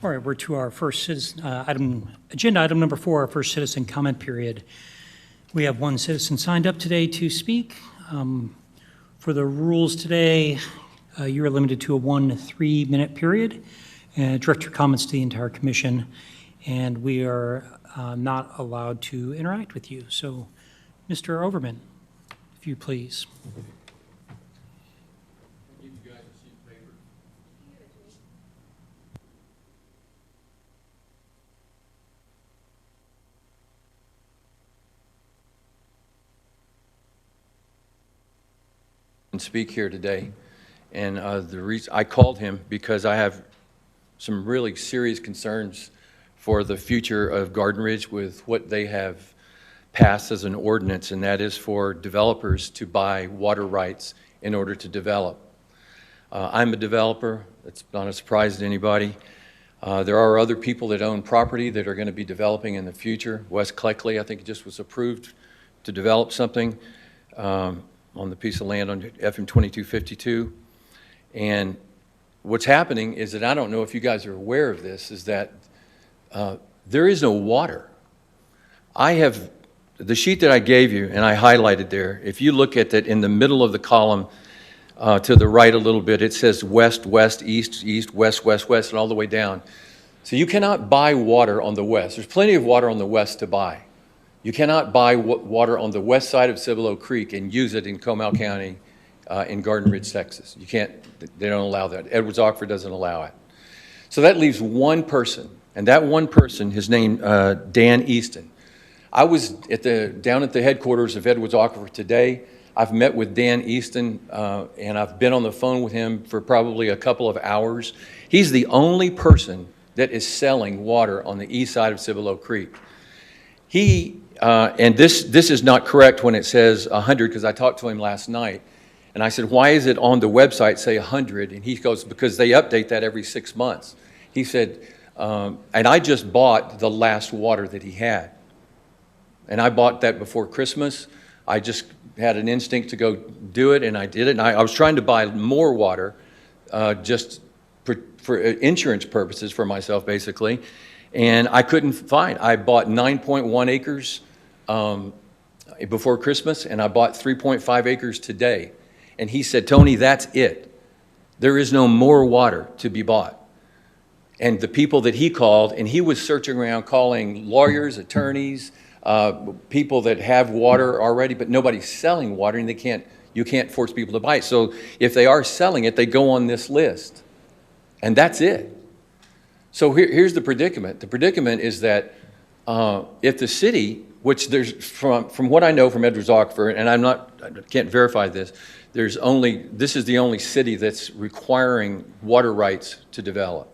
All right, we're to our first citizen, agenda item number 4, our first citizen comment period. We have one citizen signed up today to speak. For the rules today, you are limited to a 1 3-minute period. Direct your comments to the entire commission, and we are not allowed to interact with you. So, Mr. Overman, if you please. Speak here today, and the reason I called him because I have some really serious concerns for the future of Garden Ridge with what they have passed as an ordinance, and that is for developers to buy water rights in order to develop. I'm a developer. It's not a surprise to anybody. There are other people that own property that are going to be developing in the future. West Cleckley, I think, just was approved to develop something on the piece of land on FM 2252. And what's happening is that, I don't know if you guys are aware of this, is that there is no water. I have the sheet that I gave you, and I highlighted there. If you look at that in the middle of the column to the right a little bit, it says west, west, east, east, west, west, west, and all the way down. So you cannot buy water on the west. There's plenty of water on the west to buy. You cannot buy water on the west side of Cibolo Creek and use it in Comal County in Garden Ridge, Texas. You can't, they don't allow that. Edwards-Ockford doesn't allow it. So that leaves one person, and that one person, his name, Dan Easton. I was down at the headquarters of Edwards-Ockford today. I've met with Dan Easton, and I've been on the phone with him for probably a couple of hours. He's the only person that is selling water on the east side of Cibolo Creek. And this is not correct when it says 100, because I talked to him last night, and I said, why is it on the website say 100? And he goes, because they update that every 6 months. He said, and I just bought the last water that he had. And I bought that before Christmas. I just had an instinct to go do it, and I did it. And I was trying to buy more water just for insurance purposes for myself, basically. And I couldn't find. I bought 9.1 acres before Christmas, and I bought 3.5 acres today. And he said, Tony, that's it. There is no more water to be bought. And the people that he called, and he was searching around calling lawyers, attorneys, people that have water already, but nobody's selling water, and you can't force people to buy it. So if they are selling it, they go on this list. And that's it. So here's the predicament. The predicament is that if the city, which there's from what I know from Edwards-Ockford, and I can't verify this, this is the only city that's requiring water rights to develop.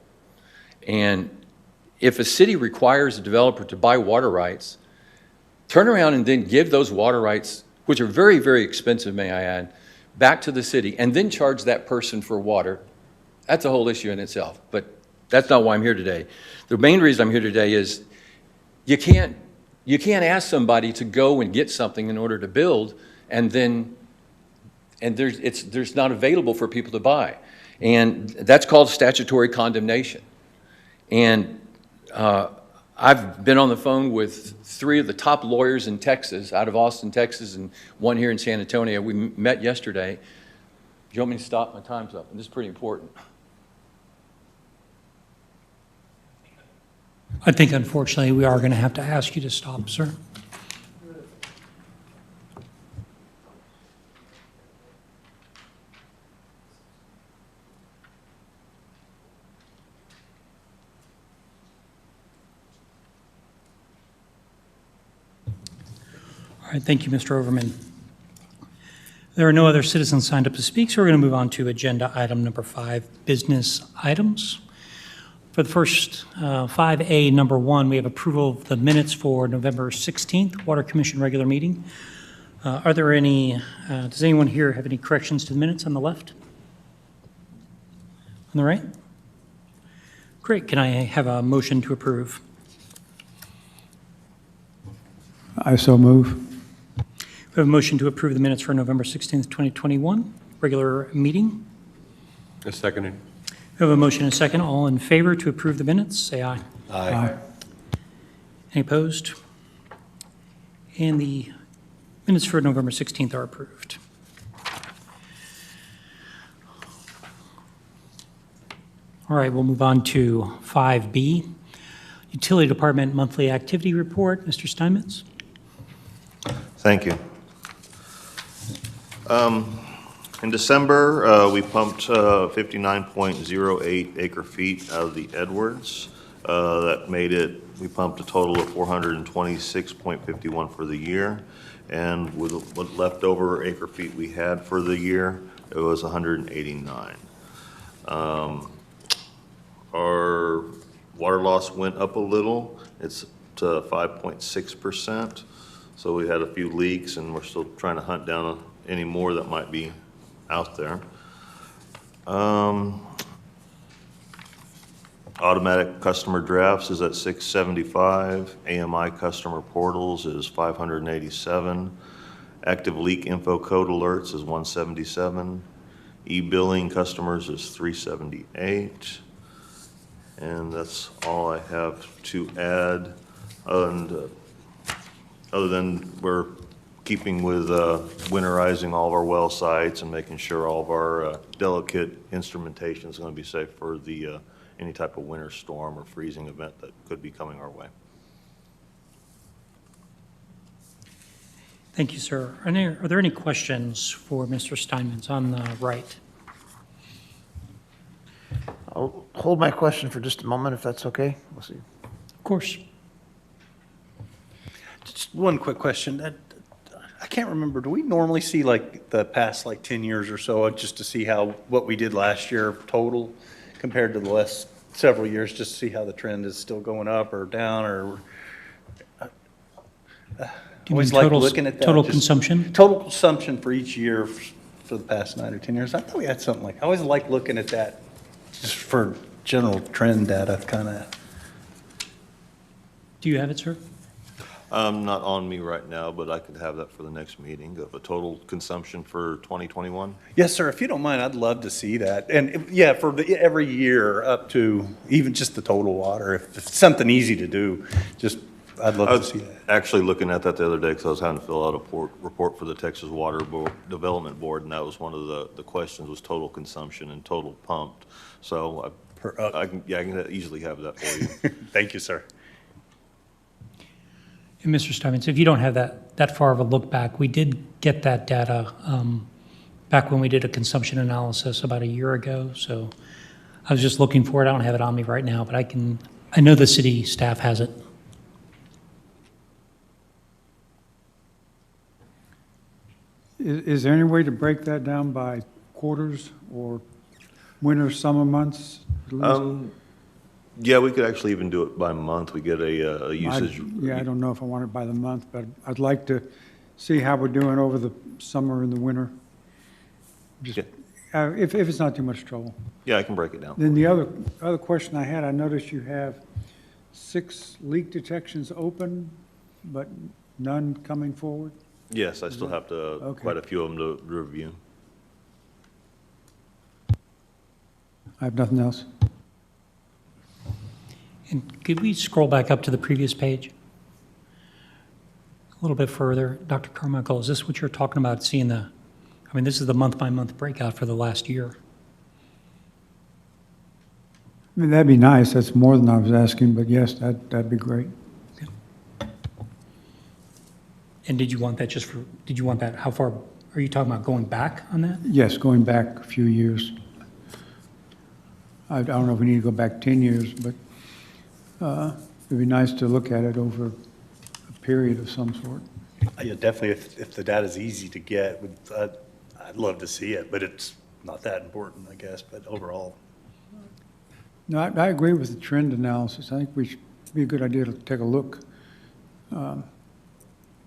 And if a city requires a developer to buy water rights, turn around and then give those water rights, which are very, very expensive, may I add, back to the city, and then charge that person for water, that's a whole issue in itself. But that's not why I'm here today. The main reason I'm here today is you can't ask somebody to go and get something in order to build, and there's not available for people to buy. And that's called statutory condemnation. And I've been on the phone with 3 of the top lawyers in Texas, out of Austin, Texas, and one here in San Antonio. We met yesterday. Do you want me to stop? My time's up, and this is pretty important. I think, unfortunately, we are going to have to ask you to stop, sir. All right, thank you, Mr. Overman. There are no other citizens signed up to speak, so we're going to move on to agenda item number 5, business items. For the first 5A, number 1, we have approval of the minutes for November 16th, Water Commission regular meeting. Are there any, does anyone here have any corrections to the minutes on the left? On the right? Great, can I have a motion to approve? I so move. We have a motion to approve the minutes for November 16th, 2021, regular meeting. A second. We have a motion and a second. All in favor to approve the minutes, say aye. Aye. Any opposed? And the minutes for November 16th are approved. All right, we'll move on to 5B, Utility Department Monthly Activity Report. Mr. Steinmetz? Thank you. In December, we pumped 59.08 acre feet out of the Edwards. That made it, we pumped a total of 426.51 for the year. And with what leftover acre feet we had for the year, it was 189. Our water loss went up a little. It's to 5.6%. So we had a few leaks, and we're still trying to hunt down any more that might be out there. Automatic customer drafts is at 675. AMI customer portals is 587. Active leak info code alerts is 177. E-billing customers is 378. And that's all I have to add. Other than we're keeping with winterizing all of our well sites and making sure all of our delicate instrumentation is going to be safe for the any type of winter storm or freezing event that could be coming our way. Thank you, sir. Are there any questions for Mr. Steinmetz on the right? I'll hold my question for just a moment, if that's okay. We'll see. Of course. Just one quick question. I can't remember, do we normally see like the past like 10 years or so, just to see what we did last year total compared to the last several years, just to see how the trend is still going up or down, or? Do you Always mean like looking at that, total just consumption? Total consumption for each year for the past 9 or 10 years. I thought we had something like, I always like looking at that just for general trend data, kind of. Do you have it, sir? Not on me right now, but I could have that for the next meeting of a total consumption for 2021. Yes, sir. If you don't mind, I'd love to see that. And yeah, for every year up to even just the total water, if it's something easy to do, I'd I love to was see that. actually looking at that the other day because I was having to fill out a report for the Texas Water Development Board, and that was one of the questions was total consumption and total pumped. So I can easily have that for you. Thank you, sir. And Mr. Steinmetz, if you don't have that far of a look back, we did get that data back when we did a consumption analysis about a year ago. So I was just looking for it. I don't have it on me right now, but I know the city staff has it. Is there any way to break that down by quarters or winter, summer months? At least? Yeah, we could actually even do it by month. We get a usage. Yeah, I don't know if I want it by the month, but I'd like to see how we're doing over the summer and the winter. Just, if it's not too much trouble. Yeah, I can break it down. Then the other question I had, I noticed you have 6 leak detections open, but none coming forward? Yes, I still have to, Okay. quite a few of them to review. I have nothing else. And could we scroll back up to the previous page? A little bit further. Dr. Carmichael, is this what you're talking about, seeing this is the month-by-month breakout for the last year? I mean, that'd be nice. That's more than I was asking, but yes, that'd be great. Okay. And did you want that how far, are you talking about going back on that? Yes, going back a few years. I don't know if we need to go back 10 years, but it'd be nice to look at it over a period of some sort. Yeah, definitely. If the data's easy to get, I'd love to see it, but it's not that important, I guess. But overall, No, I agree with the trend analysis. I think it'd be a good idea to take a look.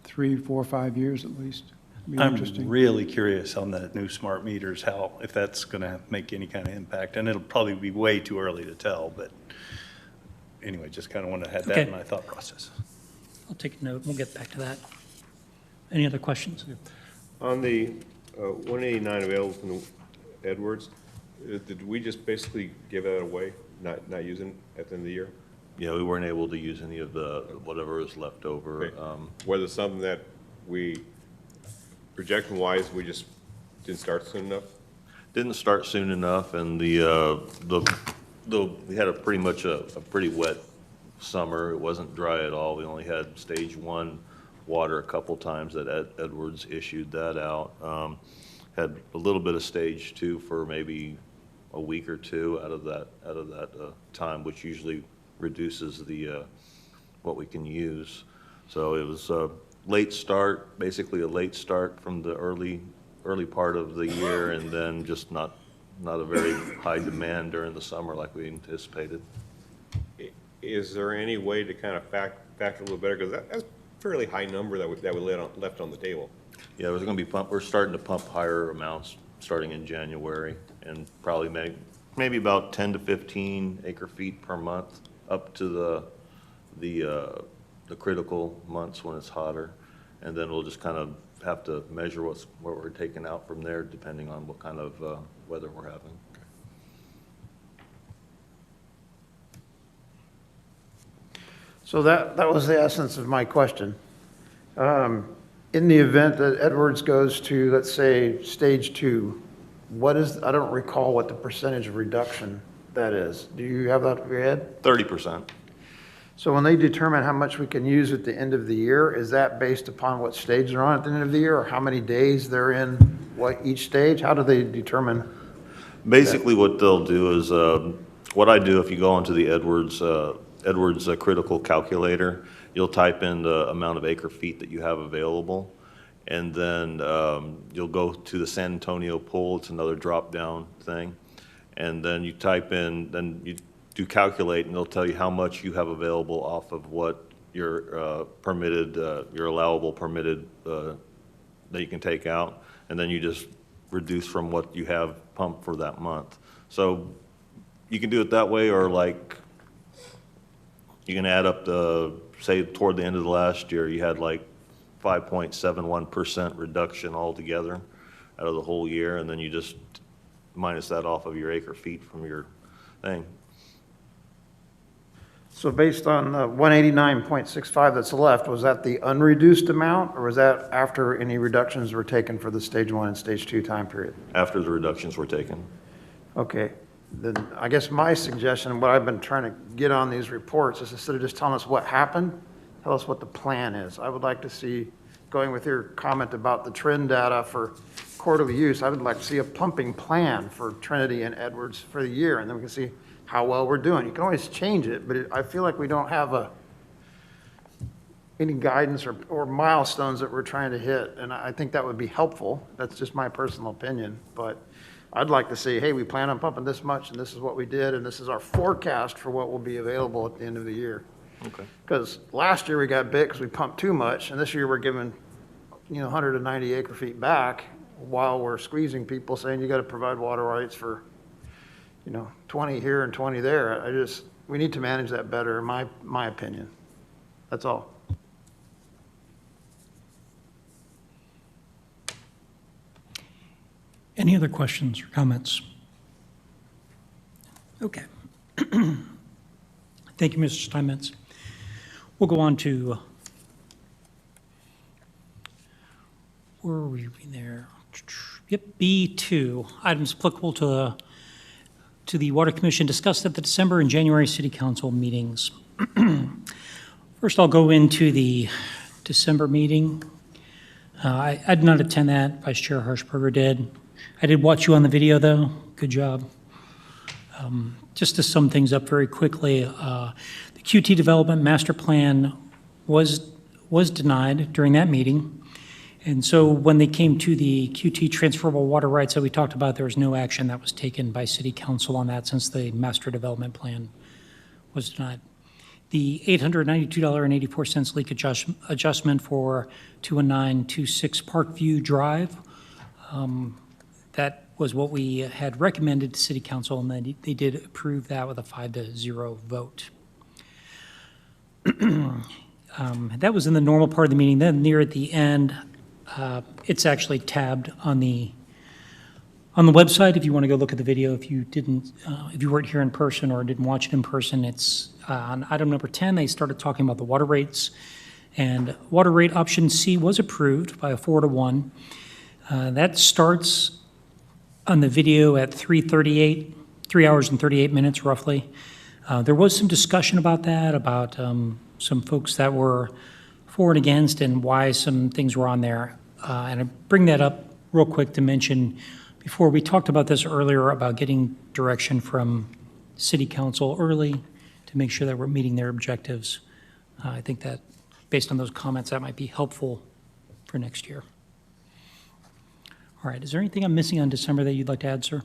3, 4, 5 years at least. It'd be interesting. I'm really curious on the new smart meters, if that's going to make any kind of impact. And it'll probably be way too early to tell, but anyway, just kind of want to have that Okay. in my thought process. I'll take a note. We'll get back to that. Any other questions? On the 189 available from the Edwards, Did we just basically give that away, not using it at the end of the year? Yeah, we weren't able to use any of the, whatever was left over. Okay. Whether something that we, projection-wise, we just didn't start soon enough? Didn't start soon enough, and we had pretty much a pretty wet summer. It wasn't dry at all. We only had stage 1 water a couple times that Edwards issued that out. Had a little bit of stage 2 for maybe a week or two out of that time, which usually reduces the what we can use. So it was a late start, basically a late start from the early part of the year, and then just not a very high demand during the summer like we anticipated. Is there any way to kind of factor a little better? Because that's a fairly high number that we left on the table. Yeah, we're going to be we're starting to pump higher amounts starting in January, and probably maybe about 10 to 15 acre feet per month up to the critical months when it's hotter, and then we'll just kind of have to measure what we're taking out from there depending on what kind of weather we're having. So that was the essence of my question. In the event that Edwards goes to, let's say, stage 2, I don't recall what the percentage of reduction that is. Do you have that in your head? 30%. So when they determine how much we can use at the end of the year, is that based upon what stage they're on at the end of the year, or how many days they're in each stage? How do they determine? Basically, what they'll do is, what I do if you go into the Edwards critical calculator, you'll type in the amount of acre feet that you have available, and then you'll go to the San Antonio pool. It's another drop-down thing, and then you type in, then you do calculate, and it'll tell you how much you have available off of what your permitted, your allowable permitted that you can take out, and then you just reduce from what you have pumped for that month. So you can do it that way, or like you can add up say toward the end of the last year, you had like 5.71% reduction altogether out of the whole year, and then you just minus that off of your acre feet from your thing. So based on the 189.65 that's left, was that the unreduced amount, or was that after any reductions were taken for the stage 1 and stage 2 time period? After the reductions were taken. Okay, then I guess my suggestion, what I've been trying to get on these reports, is instead of just telling us what happened, tell us what the plan is. I would like to see, going with your comment about the trend data for quarterly use, I would like to see a pumping plan for Trinity and Edwards for the year, and then we can see how well we're doing. You can always change it, but I feel like we don't have any guidance or milestones that we're trying to hit, and I think that would be helpful. That's just my personal opinion, but I'd like to say, hey, we plan on pumping this much, and this is what we did, and this is our forecast for what will be available at the end of the year. Okay. Because last year we got bit because we pumped too much, and this year we're giving 190 acre feet back while we're squeezing people, saying you got to provide water rights for 20 here and 20 there. We need to manage that better, in my opinion. That's all. Any other questions or comments? Okay. Thank you, Mr. Steinmetz. We'll go on to, where are we there? Yep, B2, items applicable to the Water Commission discussed at the December and January City Council meetings. First, I'll go into the December meeting. I did not attend that. Vice Chair Hirschberger did. I did watch you on the video, though. Good job. Just to sum things up very quickly, the QT Development Master Plan was denied during that meeting. And so when they came to the QT transferable water rights that we talked about, there was no action that was taken by City Council on that since the Master Development Plan was denied. The $892.84 leak adjustment for 21926 Parkview Drive, that was what we had recommended to City Council, and then they did approve that with a 5-0 vote. That was in the normal part of the meeting. Then near at the end, it's actually tabbed on the On the website, if you want to go look at the video, if you didn't, if you weren't here in person or didn't watch it in person, it's on item number 10, they started talking about the water rates. And water rate option C was approved by a 4-1. That starts on the video at 3:38, 3 hours and 38 minutes roughly. There was some discussion about that, about some folks that were for and against and why some things were on there. And I bring that up real quick to mention, before we talked about this earlier about getting direction from city council early to make sure that we're meeting their objectives. I think that based on those comments, that might be helpful for next year. All right, is there anything I'm missing on December that you'd like to add, sir?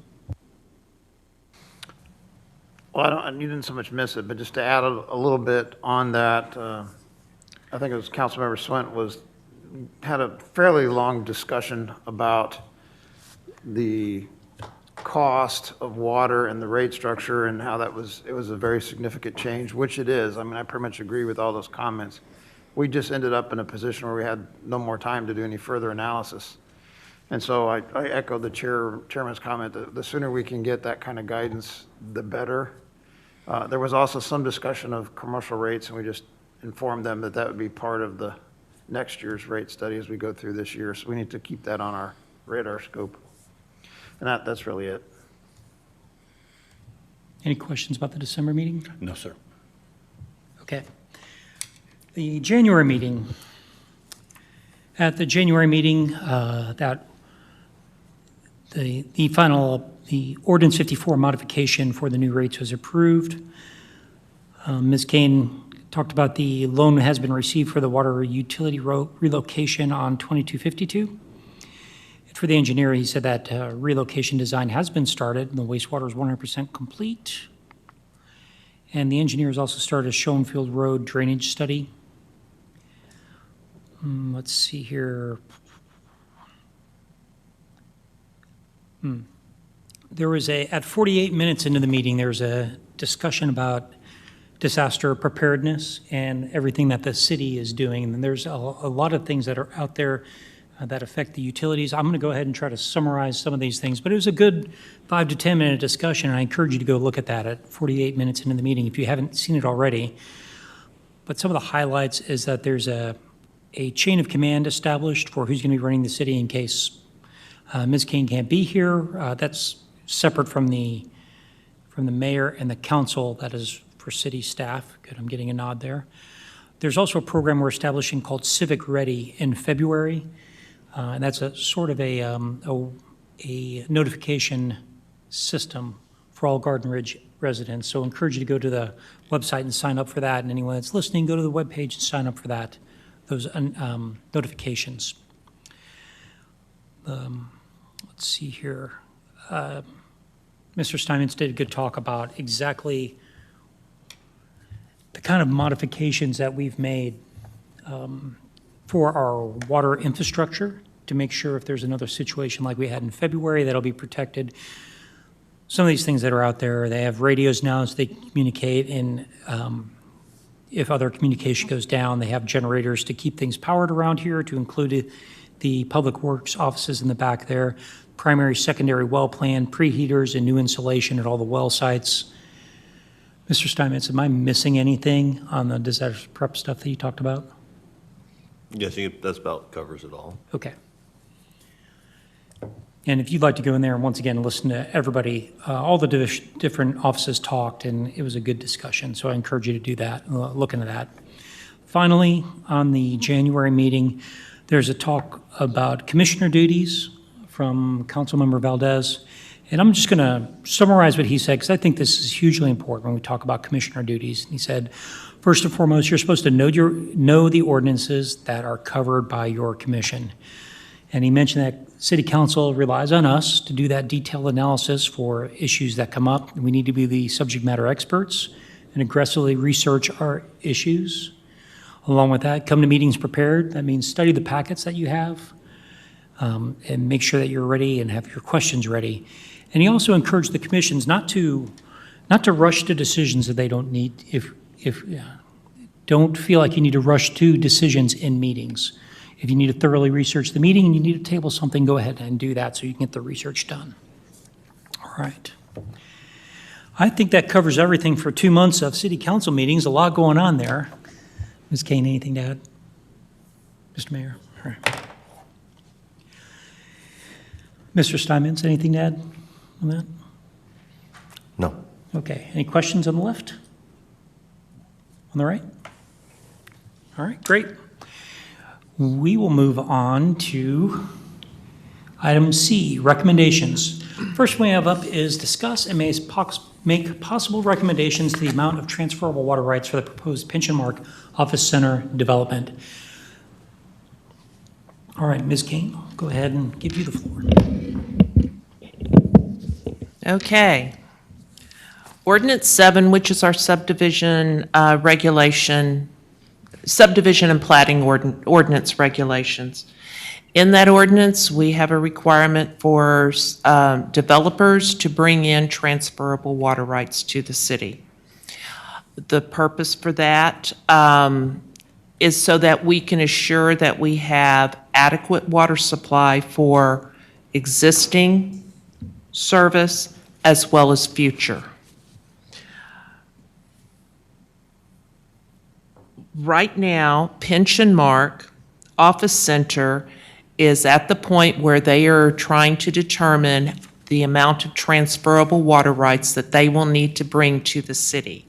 Well, you didn't so much miss it, but just to add a little bit on that, I think it was Councilmember Swint had a fairly long discussion about the cost of water and the rate structure and how it was a very significant change, which it is. I mean, I pretty much agree with all those comments. We just ended up in a position where we had no more time to do any further analysis. And so I echo the chairman's comment that the sooner we can get that kind of guidance, the better. There was also some discussion of commercial rates, and we just informed them that that would be part of the next year's rate study as we go through this year. So we need to keep that on our radar scope. And that's really it. Any questions about the December meeting? No, sir. Okay. The January meeting. At the January meeting, that the ordinance 54 modification for the new rates was approved. Ms. Kane talked about the loan has been received for the water utility relocation on 2252. For the engineer, he said that relocation design has been started and the wastewater is 100% complete. And the engineer has also started a Schoenfield Road drainage study. Let's see here. There was at 48 minutes into the meeting, there's a discussion about disaster preparedness and everything that the city is doing. And there's a lot of things that are out there that affect the utilities. I'm going to go ahead and try to summarize some of these things, but it was a good 5 to 10 minute discussion, and I encourage you to go look at that at 48 minutes into the meeting if you haven't seen it already. But some of the highlights is that there's a chain of command established for who's going to be running the city in case Ms. Kane can't be here. That's separate from the mayor and the council. That is for city staff. Good, I'm getting a nod there. There's also a program we're establishing called Civic Ready in February. And that's a sort of a notification system for all Garden Ridge residents. So I encourage you to go to the website and sign up for that. And anyone that's listening, go to the webpage and sign up for that, those notifications. Let's see here. Mr. Steinmetz did a good talk about exactly the kind of modifications that we've made for our water infrastructure to make sure if there's another situation like we had in February, that'll be protected. Some of these things that are out there, they have radios now so they can communicate, and if other communication goes down, they have generators to keep things powered around here, to include the Public Works offices in the back there, primary, secondary well plan, preheaters, and new insulation at all the well sites. Mr. Steinmetz, am I missing anything on the disaster prep stuff that you talked about? Yes, that's about covers it all. Okay. And if you'd like to go in there and once again listen to everybody, all the different offices talked, and it was a good discussion. So I encourage you to do that, look into that. Finally, on the January meeting, there's a talk about commissioner duties from Councilmember Valdez. And I'm just going to summarize what he said, because I think this is hugely important when we talk about commissioner duties. He said, first and foremost, you're supposed to know the ordinances that are covered by your commission. And he mentioned that City Council relies on us to do that detailed analysis for issues that come up. We need to be the subject matter experts and aggressively research our issues. Along with that, come to meetings prepared. That means study the packets that you have and make sure that you're ready and have your questions ready. And he also encouraged the commissions not to rush to decisions that they don't need. Don't feel like you need to rush to decisions in meetings. If you need to thoroughly research the meeting and you need to table something, go ahead and do that so you can get the research done. All right. I think that covers everything for 2 months of city council meetings. A lot going on there. Ms. Kane, anything to add? Mr. Mayor? All right. Mr. Steinmetz, anything to add on that? No. Okay. Any questions on the left? On the right? All right, great. We will move on to item C, recommendations. First we have up is discuss and make possible recommendations to the amount of transferable water rights for the proposed Pension Mark Office Center development. All right, Ms. Kane, I'll go ahead and give you the floor. Okay. Ordinance 7, which is our subdivision regulation, subdivision and plating ordinance regulations. In that ordinance, we have a requirement for developers to bring in transferable water rights to the city. The purpose for that is so that we can assure that we have adequate water supply for existing service as well as future. Right now, Pension Mark Office Center is at the point where they are trying to determine the amount of transferable water rights that they will need to bring to the city.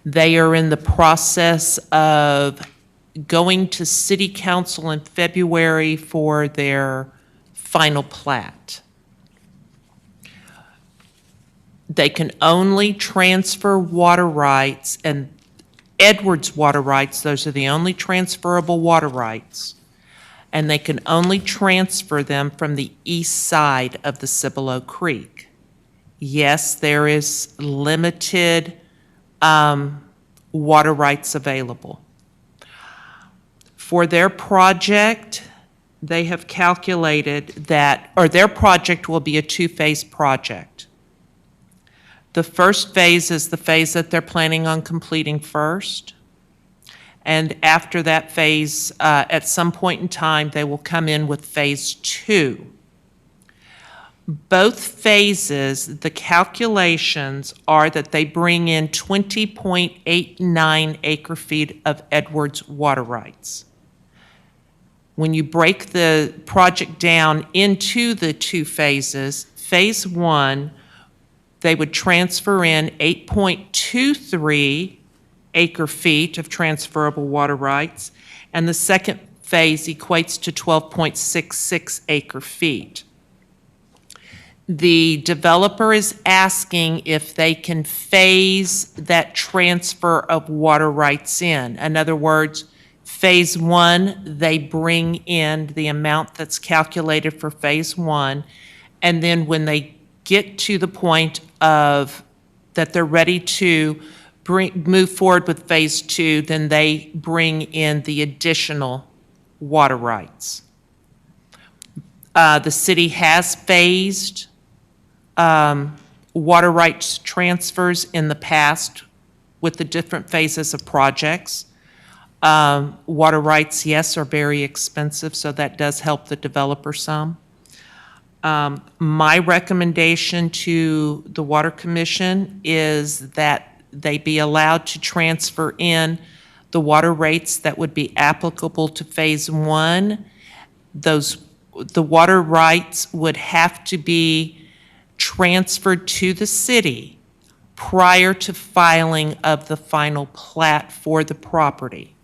They are in the process of going to City Council in February for their final plat. They can only transfer water rights, and Edwards water rights, those are the only transferable water rights, and they can only transfer them from the east side of the Cibolo Creek. Yes, there is limited water rights available. For their project, they have calculated that, or their project will be a two-phase project. The first phase is the phase that they're planning on completing first. And after that phase, at some point in time, they will come in with phase 2. Both phases, the calculations are that they bring in 20.89 acre-feet of Edwards water rights. When you break the project down into the two phases, phase 1, they would transfer in 8.23 acre-feet of transferable water rights, and the second phase equates to 12.66 acre-feet. The developer is asking if they can phase that transfer of water rights in. In other words, phase 1, they bring in the amount that's calculated for phase 1, and then when they get to the point of that they're ready to move forward with phase 2, then they bring in the additional water rights. The city has phased water rights transfers in the past with the different phases of projects. Water rights, yes, are very expensive, so that does help the developer some. My recommendation to the Water Commission is that they be allowed to transfer in the water rates that would be applicable to phase 1. The water rights would have to be transferred to the city prior to filing of the final plat for the property.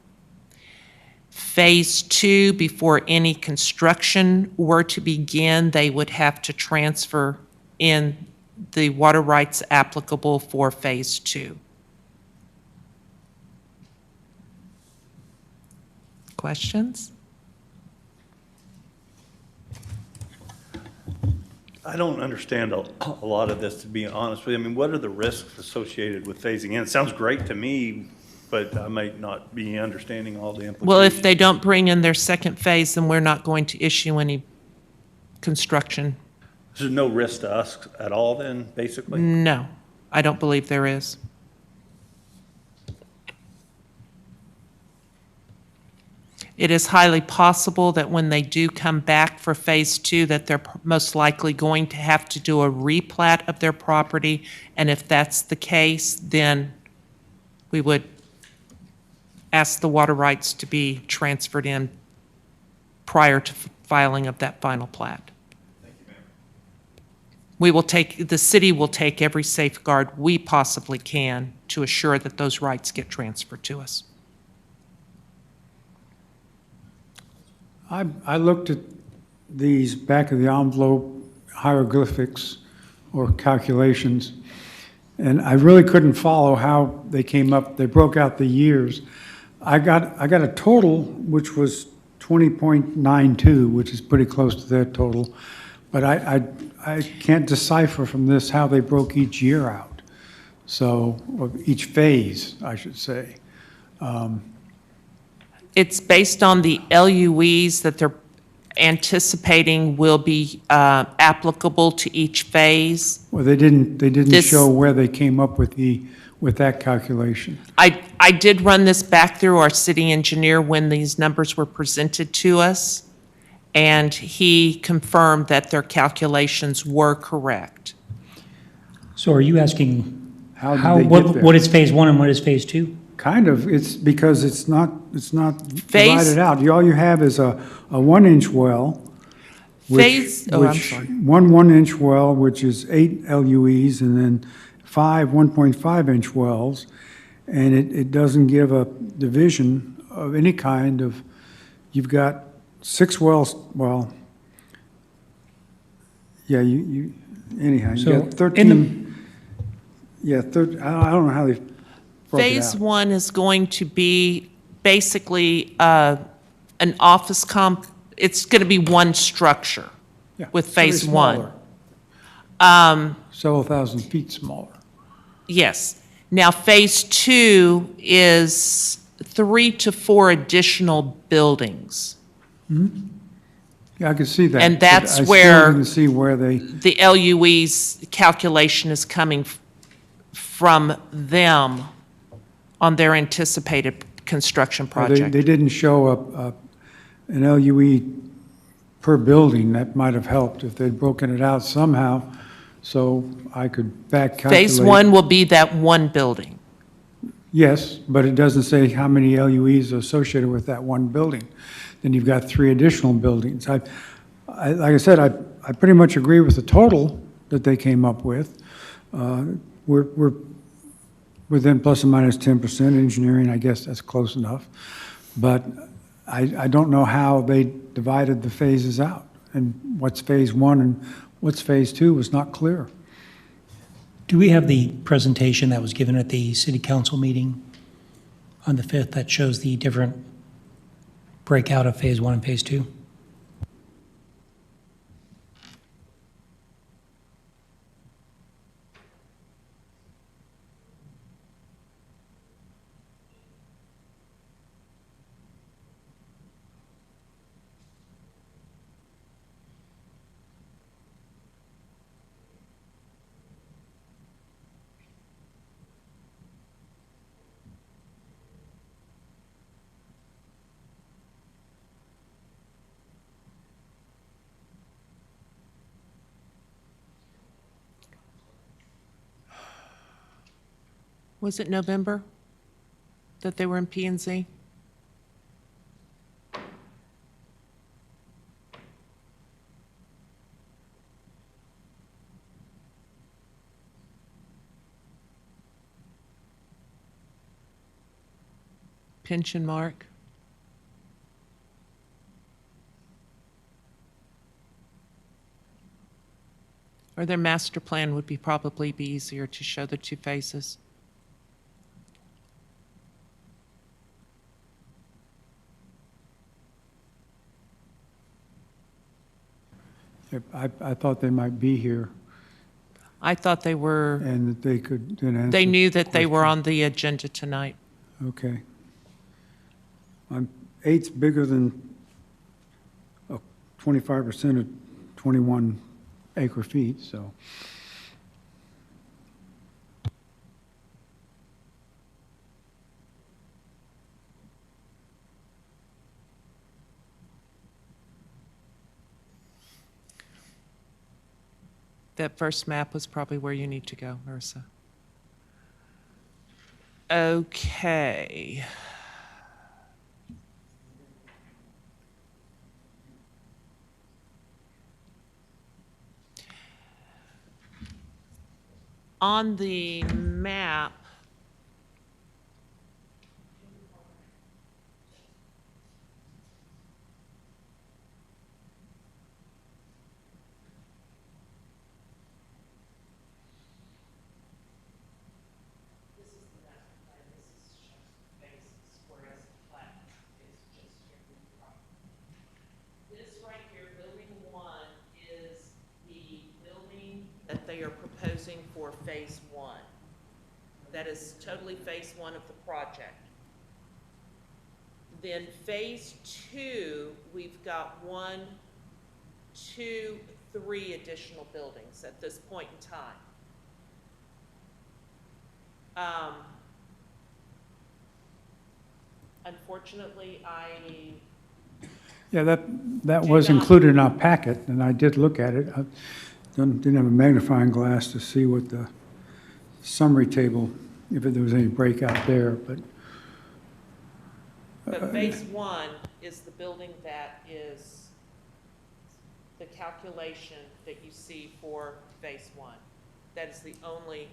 Phase 2, before any construction were to begin, they would have to transfer in the water rights applicable for phase 2. Questions? I don't understand a lot of this, to be honest with you. I mean, what are the risks associated with phasing in? It sounds great to me, but I might not be understanding all the implications. Well, if they don't bring in their second phase, then we're not going to issue any construction. There's no risk to us at all then, basically? No, I don't believe there is. It is highly possible that when they do come back for Phase 2, that they're most likely going to have to do a replat of their property, and if that's the case, then we would ask the water rights to be transferred in prior to filing of that final plat. The city will take every safeguard we possibly can to assure that those rights get transferred to us. I looked at these back of the envelope hieroglyphics or calculations, and I really couldn't follow how they came up. They broke out the years. I got a total which was 20.92, which is pretty close to their total, but I can't decipher from this how they broke each year out. So, or each phase, I should say. It's based on the LUEs that they're anticipating will be applicable to each phase. Well, they didn't This- show where they came up with that calculation. I did run this back through our city engineer when these numbers were presented to us, and he confirmed that their calculations were correct. So are you asking How how, did they get there? what is Phase 1 and what is Phase 2? Kind of, it's because it's not Phase- divided out. All you have is a 1-inch well. Phase- oh, I'm sorry. One 1-inch well, which is 8 LUEs, and then 5 1.5-inch wells. And it doesn't give a division of any kind of, you've got 6 wells, well, yeah, anyhow, you So, got 13. Yeah, I don't know how they broke it Phase out. 1 is going to be basically an office it's going to be one structure Yeah, with so they're Phase 1. smaller. Several thousand feet smaller. Yes. Now, Phase 2 is 3 to 4 additional buildings. Yeah, I can see that. And but that's I where- still didn't see where they, The LUE's calculation is coming from them on their anticipated construction they project. didn't show an LUE per building. That might have helped if they'd broken it out somehow, so I could back calculate. Phase 1 will be that one building. Yes, but it doesn't say how many LUEs are associated with that one building. Then you've got 3 additional buildings. Like I said, I pretty much agree with the total that they came up with. We're within plus or minus 10%. Engineering, I guess that's close enough. But I don't know how they divided the phases out. And what's Phase 1 and what's Phase 2 was not clear. Do we have the presentation that was given at the city council meeting on the 5th that shows the different breakout of Phase 1 and Phase 2? Was it November that they were in P and Z? Pension mark? Or their master plan would probably be easier to show the 2 phases. I thought they might be here I thought they were, and that they could then answer. they knew that they were questions. on the agenda tonight. Okay. 8's bigger than 25% of 21 acre feet, so. That first map was probably where you need to go, Marissa. Okay. On the map, this right here, building 1, is the building that they are proposing for phase 1. That is totally phase 1 of the project. Then phase 2, we've got 1, 2, 3 additional buildings at this point in time. Unfortunately, Yeah, that Do was not- included in our packet, and I did look at it. I didn't have a magnifying glass to see what the summary table, if there was any breakout there, but But phase 1 is the building that is the calculation that you see for phase 1. That is the only,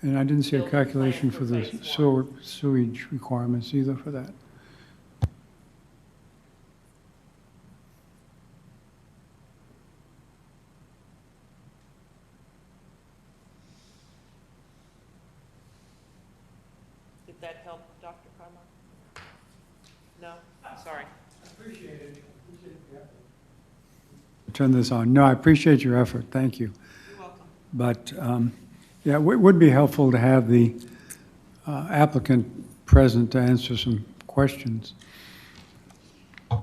and I didn't see a Building plan calculation for for the phase 1. sewage requirements either for that. did that help, Dr. Carmichael? No? Sorry. Turn this on. No, I appreciate your effort. Thank you. You're welcome. But, yeah, it would be helpful to have the applicant present to answer some questions. If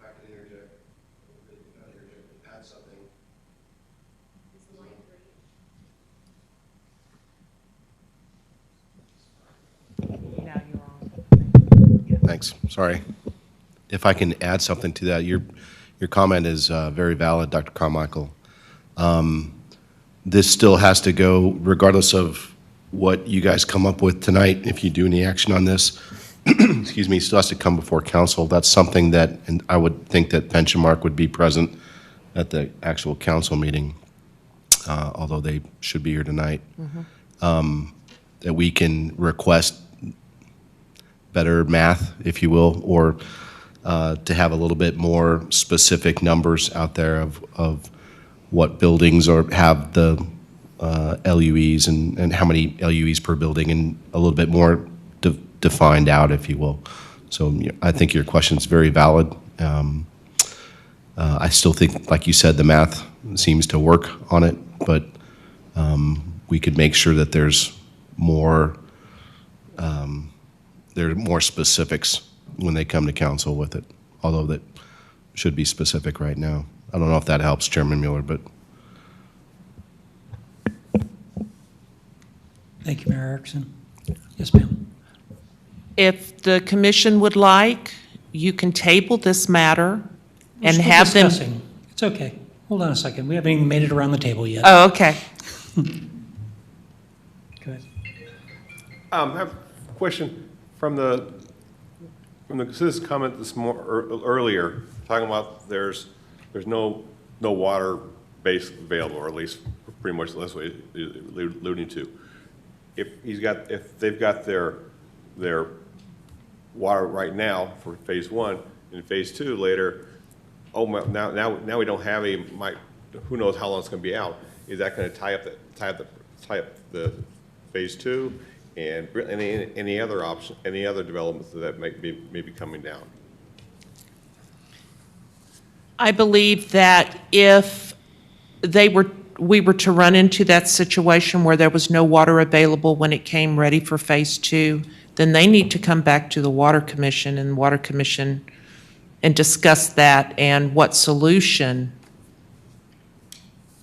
I could interject, add something. Now you're on. Thanks, sorry. If I can add something to that, your comment is very valid, Dr. Carmichael. This still has to go, regardless of what you guys come up with tonight, if you do any action on this, excuse me, still has to come before council. That's something that, and I would think that Benchmark would be present at the actual council meeting, although they should be here tonight. That we can request better math, if you will, or to have a little bit more specific numbers out there of what buildings or have the LUEs and how many LUEs per building, and a little bit more defined out, if you will. So I think your question's very valid. I still think, like you said, the math seems to work on it, but we could make sure that there's more specifics when they come to council with it, although that should be specific right now. I don't know if that helps, Chairman Mueller, but. Thank you, Mayor Erickson. Yes, ma'am. If the commission would like, you can table this matter We're and still have them. discussing. It's okay. Hold on a second. We haven't even made it around the table yet. Oh, okay. Go ahead. I have a question from the citizen comment earlier, talking about there's no water base available, or at least pretty much that's what he's alluding to. If they've got their water right now for phase 1, and phase 2 later, now we don't have who knows how long it's going to be out. Is that going to tie up the phase 2 and any other option, any other developments that may be coming down? I believe that if we were to run into that situation where there was no water available when it came ready for phase 2, then they need to come back to the Water Commission and discuss that and what solution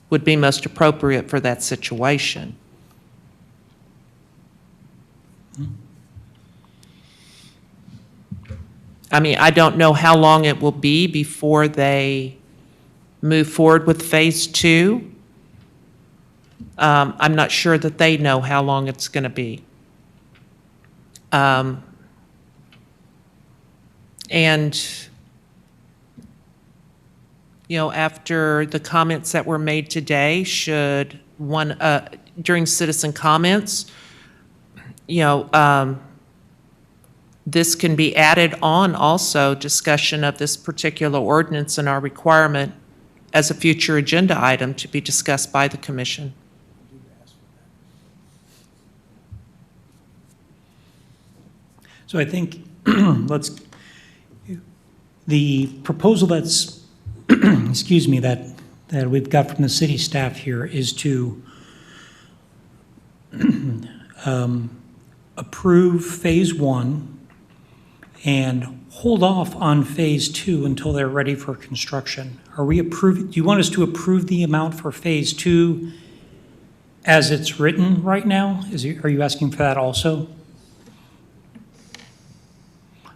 would be most appropriate for that situation. I mean, I don't know how long it will be before they move forward with phase two. I'm not sure that they know how long it's going to be. And, you know, after the comments that were made today, should one, during citizen comments, you know, this can be added on also, discussion of this particular ordinance and our requirement as a future agenda item to be discussed by the commission. So I think, the proposal that's, excuse me, that we've got from the city staff here is to approve phase one and hold off on phase two until they're ready for construction. Are we approving, do you want us to approve the amount for phase two as it's written right now? Are you asking for that also?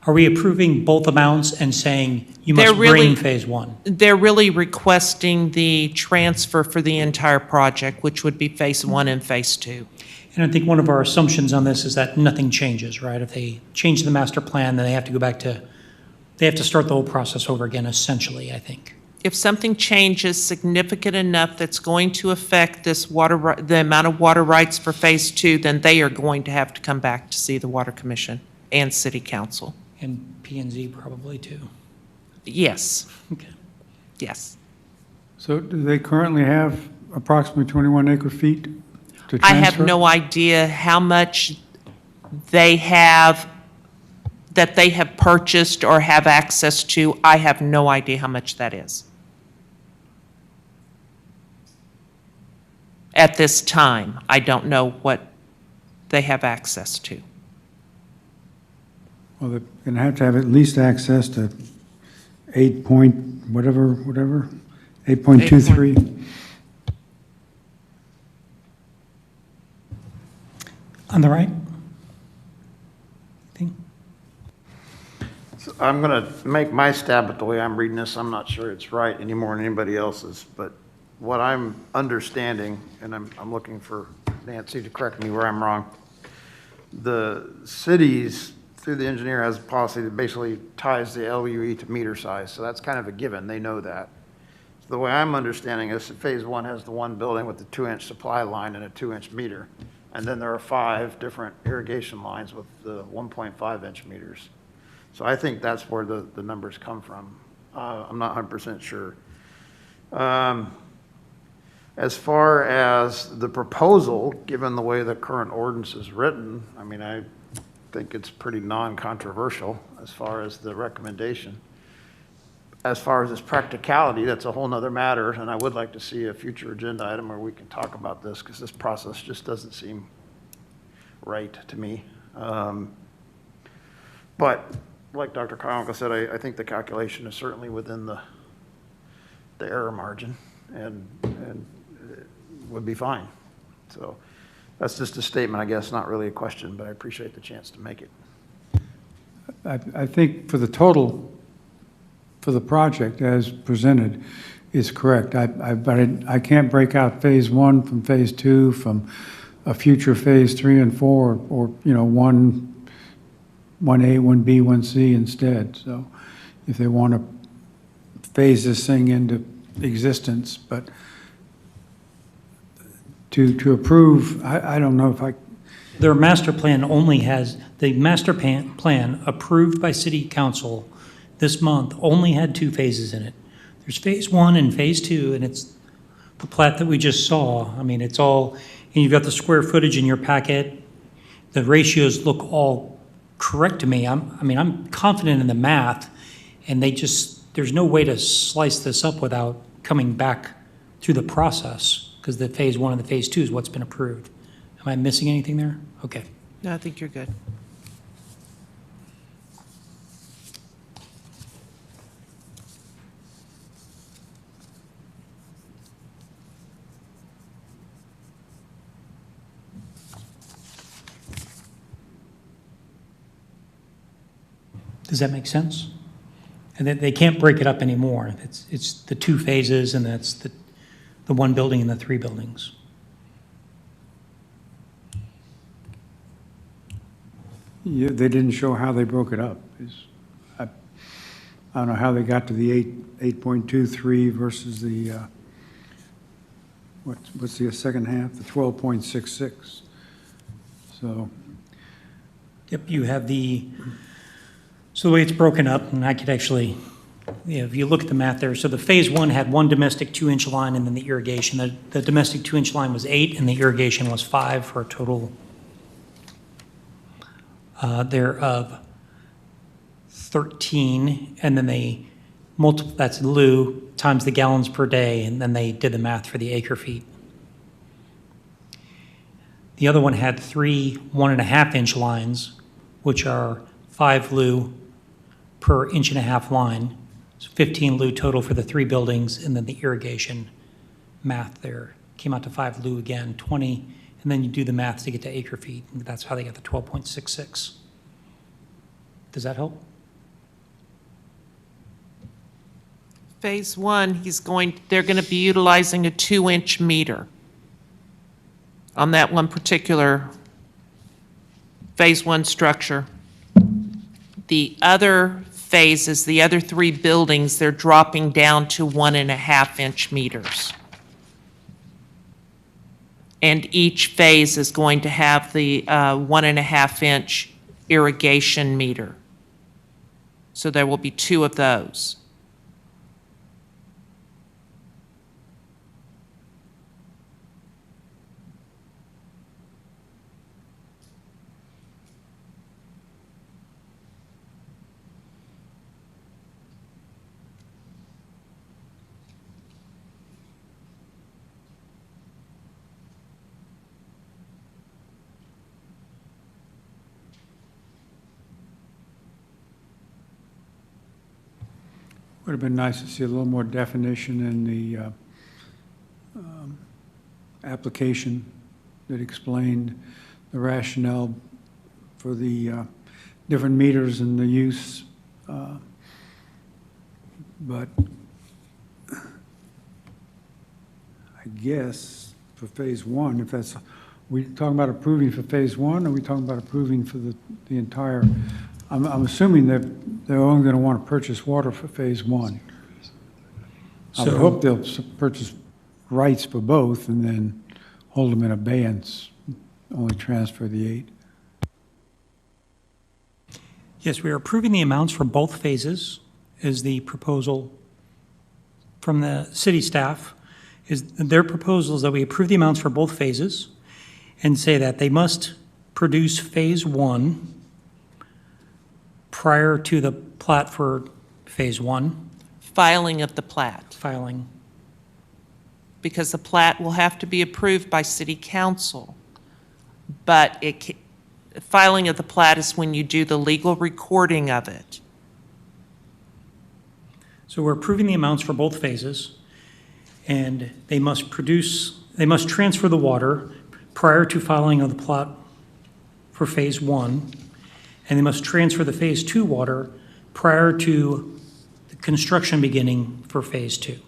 Are we approving both amounts and saying you must They're really- bring phase one? They're really requesting the transfer for the entire project, which would be phase one and phase two. And I think one of our assumptions on this is that nothing changes, right? If they change the master plan, then they have to go back to, they have to start the whole process over again, essentially, I think. If something changes significant enough that's going to affect this the amount of water rights for phase two, then they are going to have to come back to see the Water Commission and City Council. And P and Z probably too. Yes, Okay. yes. So do they currently have approximately 21 acre feet to transfer? I have no idea how much they have, that they have purchased or have access to. I have no idea how much that is. At this time, I don't know what they have access to. Well, they're going to have at least access to 8 point, whatever, 8.23. On the right? Thing? So I'm going to make my stab at the way I'm reading this. I'm not sure it's right any more than anybody else's, but what I'm understanding, and I'm looking for Nancy to correct me where I'm wrong, the cities, through the engineer, has a policy that basically ties the LUE to meter size, so that's kind of a given. They know that. So the way I'm understanding is that phase one has the one building with the 2-inch supply line and a 2-inch meter, and then there are 5 different irrigation lines with the 1.5-inch meters. So I think that's where the numbers come from. I'm not 100% sure. As far as the proposal, given the way the current ordinance is written, I mean, I think it's pretty non-controversial as far as the recommendation. As far as its practicality, that's a whole nother matter, and I would like to see a future agenda item where we can talk about this, because this process just doesn't seem right to me. But like Dr. Karanka said, I think the calculation is certainly within the error margin, and it would be fine. So that's just a statement, I guess, not really a question, but I appreciate the chance to make it. I think for the total, for the project as presented, is correct. But I can't break out phase one from phase two, from a future phase 3 and 4, or, you know, 1A, 1B, 1C instead. So if they want to phase this thing into existence, but to approve, I don't know if I, Their master plan only has, the master plan approved by city council this month only had 2 phases in it. There's phase 1 and phase 2, and it's the plat that we just saw. I mean, it's all, and you've got the square footage in your packet. The ratios look all correct to me. I'm confident in the math, and there's no way to slice this up without coming back through the process, because the phase 1 and the phase 2 is what's been approved. Am I missing anything there? Okay. No, I think you're good. Does that make sense? And then they can't break it up anymore. It's the 2 phases, and that's the 1 building and the 3 buildings. Yeah, they didn't show how they broke it up. I don't know how they got to the 8.23 versus the, what's the second half? The 12.66. So, Yep, you have so the way it's broken up, and I could actually, if you look at the math there, so the phase 1 had 1 domestic 2-inch line and then the irrigation. The domestic 2-inch line was 8 and the irrigation was 5 for a total there of 13. And then they that's Lou times the gallons per day, and then they did the math for the acre feet. The other one had 3 1.5-inch lines, which are 5 Lou per 1.5-inch line. So 15 Lou total for the 3 buildings, and then the irrigation math there came out to 5 Lou again, 20, and then you do the math to get to acre feet, and that's how they got the 12.66. Does that help? Phase 1, they're going to be utilizing a 2-inch meter on that one particular phase 1 structure. The other phases, the other 3 buildings, they're dropping down to 1.5-inch meters. And each phase is going to have the 1.5-inch irrigation meter. So there will be 2 of those. would have been nice to see a little more definition in the application that explained the rationale for the different meters and the use. But I guess for phase 1, if that's, we talking about approving for phase 1, or are we talking about approving for the entire? I'm assuming that they're only going to want to purchase water for phase 1. I would So- hope they'll purchase rights for both and then hold them in abeyance, only transfer the 8. Yes, we are approving the amounts for both phases, is the proposal from the city staff. Their proposal is that we approve the amounts for both phases and say that they must produce phase 1 prior to the plat for phase 1 Filing of the plat, filing. because the plat will have to be approved by city council. But filing of the plat is when you do the legal recording of it. So we're approving the amounts for both phases, and they must transfer the water prior to filing of the plat for phase 1, and they must transfer the phase 2 water prior to the construction beginning for phase 2.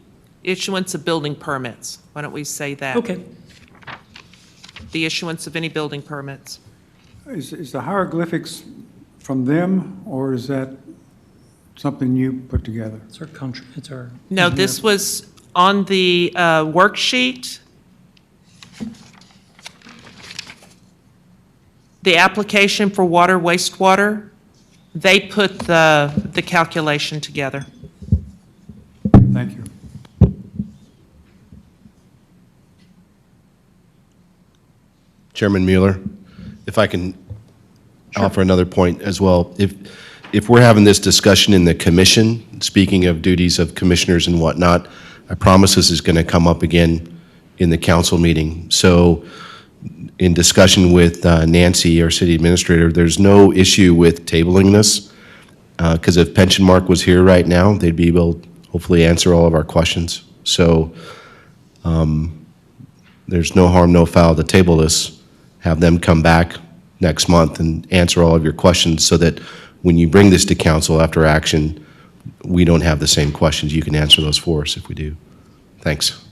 Issuance of building permits, why don't we say that? Okay. The issuance of any building permits. Is the hieroglyphics from them, or is that something you put together? It's our country, it's our. No, this was on the worksheet. The application for water, wastewater, they put the calculation together. Thank you. Chairman Mueller, if I can offer another point as well. If we're having this discussion in the commission, speaking of duties of commissioners and whatnot, I promise this is going to come up again in the council meeting. So in discussion with Nancy, our city administrator, there's no issue with tabling this, because if Pension Mark was here right now, they'd be able to hopefully answer all of our questions. So there's no harm, no foul to table this, have them come back next month and answer all of your questions so that when you bring this to council after action, we don't have the same questions. You can answer those for us if we do. Thanks.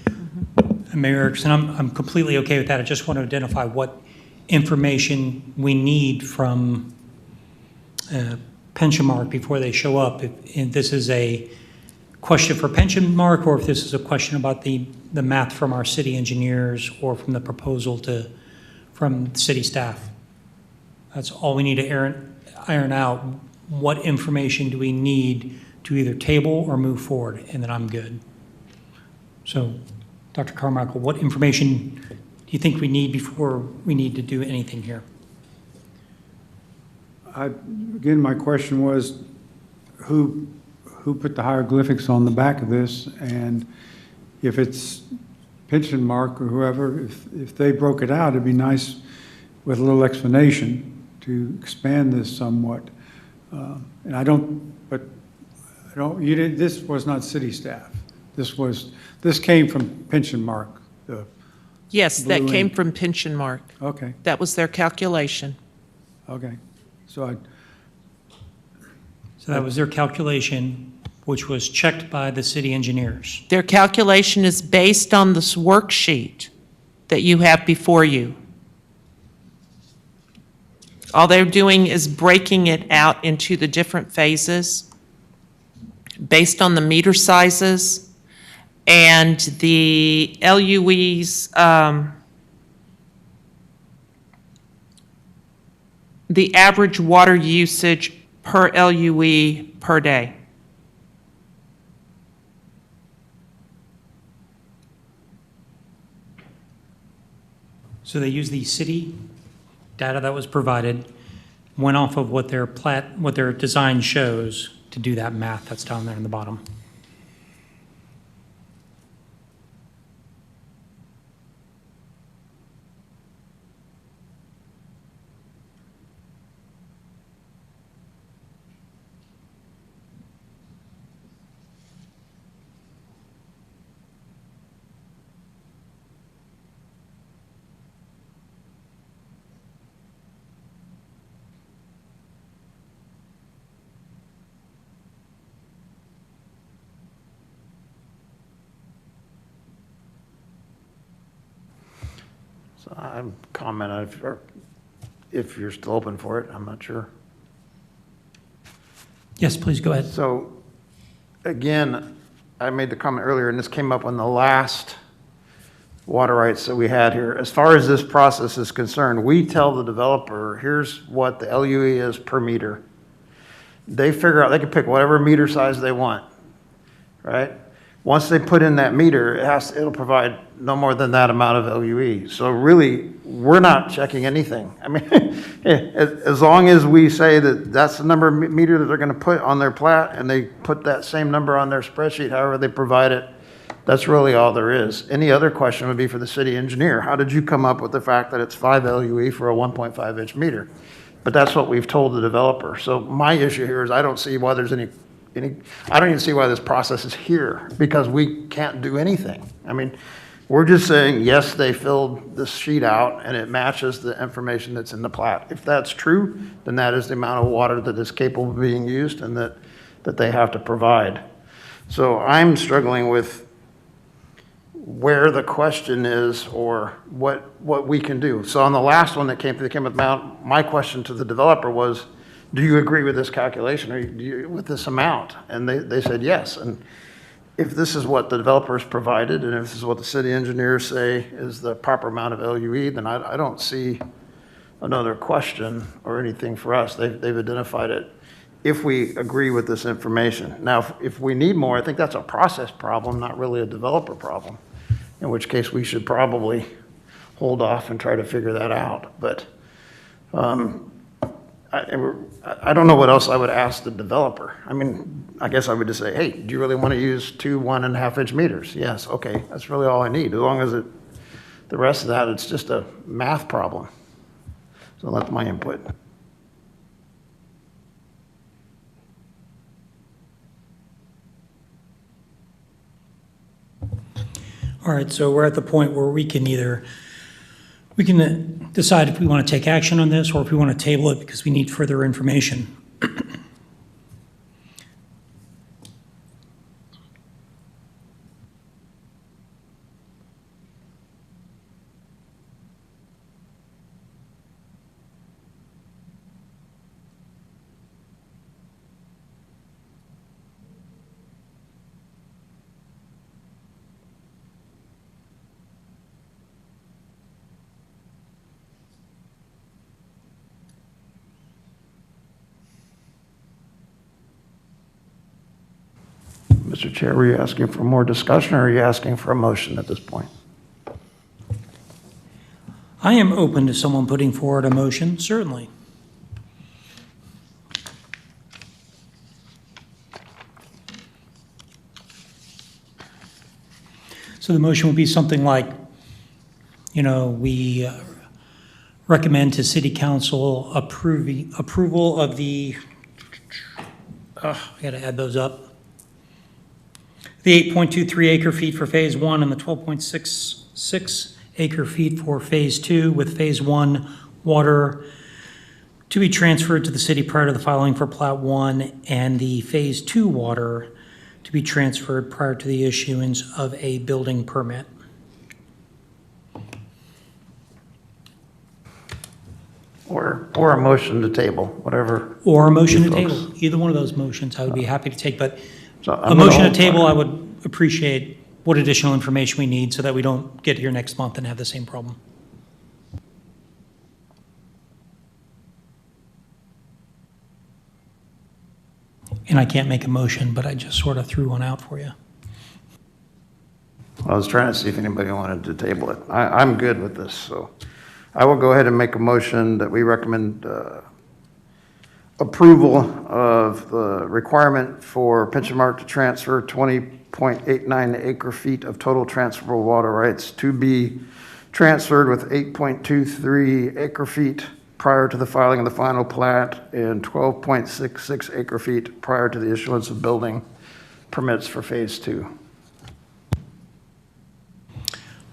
And Mayor Erickson, I'm completely okay with that. I just want to identify what information we need from Pension Mark before they show up. If this is a question for Pension Mark, or if this is a question about the math from our city engineers or from the proposal from city staff. That's all we need to iron out. What information do we need to either table or move forward, and then I'm good. So, Dr. Carmichael, what information do you think we need before we need to do anything here? Again, my question was, who put the hieroglyphics on the back of this? And if it's Pension Mark or whoever, if they broke it out, it'd be nice with a little explanation to expand this somewhat. And I don't, you didn't, this was not city staff. This came from Pension Mark. Yes, that Blue came ink. from Pension Mark. Okay, That was their calculation. okay. So So that was their calculation, which was checked by the city engineers. Their calculation is based on this worksheet that you have before you. All they're doing is breaking it out into the different phases based on the meter sizes and the LUEs, the average water usage per LUE per day. So they used the city data that was provided, went off of what their design shows to do that math that's down there in the bottom. So I'm commenting if you're still open for it, I'm not sure. Yes, please go ahead. So, again, I made the comment earlier, and this came up on the last water rights that we had here. As far as this process is concerned, we tell the developer, here's what the LUE is per meter. They figure out, they can pick whatever meter size they want, right? Once they put in that meter, it'll provide no more than that amount of LUE. So really, we're not checking anything. I mean, as long as we say that that's the number of meter that they're going to put on their plat, and they put that same number on their spreadsheet, however they provide it, that's really all there is. Any other question would be for the city engineer. How did you come up with the fact that it's 5 LUE for a 1.5 inch meter? But that's what we've told the developer. So my issue here is I don't see why there's any, I don't even see why this process is here, because we can't do anything. I mean, we're just saying, yes, they filled this sheet out and it matches the information that's in the plat. If that's true, then that is the amount of water that is capable of being used and that they have to provide. So I'm struggling with where the question is or what we can do. So on the last one that came with Mount, my question to the developer was, do you agree with this calculation or with this amount? And they said yes. And if this is what the developers provided, and if this is what the city engineers say is the proper amount of LUE, then I don't see another question or anything for us. They've identified it if we agree with this information. Now, if we need more, I think that's a process problem, not really a developer problem, in which case we should probably hold off and try to figure that out. But I don't know what else I would ask the developer. I mean, I guess I would just say, hey, do you really want to use 2 1.5 inch meters? Yes, okay, that's really all I need. As long as the rest of that, it's just a math problem. So that's my input. All right, so we're at the point where we can decide if we want to take action on this or if we want to table it because we need further information. Mr. Chair, were you asking for more discussion, or are you asking for a motion at this point? I am open to someone putting forward a motion, certainly. So the motion would be something like, we recommend to City Council approval of the, I gotta add those up. The 8.23 acre feet for Phase 1 and the 12.66 acre feet for Phase 2, with Phase 1 water to be transferred to the city prior to the filing for Plat 1, and the Phase 2 water to be transferred prior to the issuance of a building permit. Or a motion to table, whatever. Or a motion to you folks. table. Either one of those motions I would be happy to take, but So I'm a gonna motion to hold table, fire. I would appreciate what additional information we need so that we don't get here next month and have the same problem. And I can't make a motion, but I just sort of threw one out for you. I was trying to see if anybody wanted to table it. I'm good with this, so I will go ahead and make a motion that we recommend approval of the requirement for Pension Mark to transfer 20.89 acre feet of total transferable water rights to be transferred with 8.23 acre feet prior to the filing of the final plat and 12.66 acre feet prior to the issuance of building permits for Phase 2.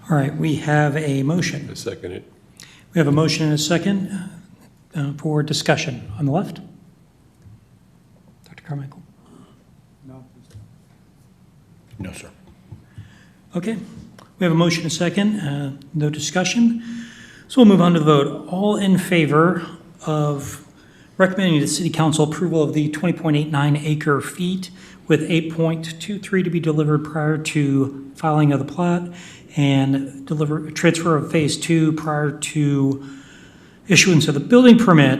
All right, we have a motion. I second it. We have a motion and a second for discussion. On the left? Dr. Carmichael? No, sir. Okay, we have a motion and a second, no discussion. So we'll move on to the vote. All in favor of recommending to the City Council approval of the 20.89 acre feet with 8.23 to be delivered prior to filing of the plat and transfer of Phase 2 prior to issuance of the building permit.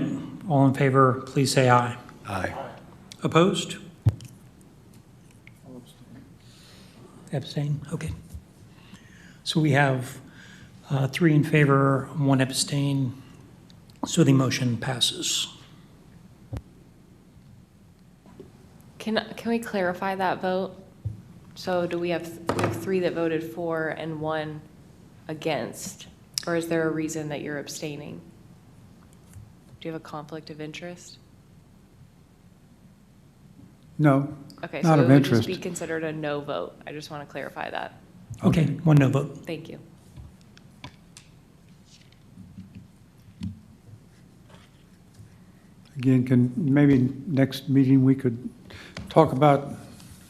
All in favor, please say aye. Aye. Opposed? Abstain? Okay. So we have 3 in favor, 1 abstain, so the motion passes. Can we clarify that vote? So do we have 3 that voted for and 1 against? Or is there a reason that you're abstaining? Do you have a conflict of interest? No, Okay, so not it of would just interest. be considered a no vote. I just want to clarify that. Okay, 1 no vote. Thank you. Again, maybe next meeting we could talk about,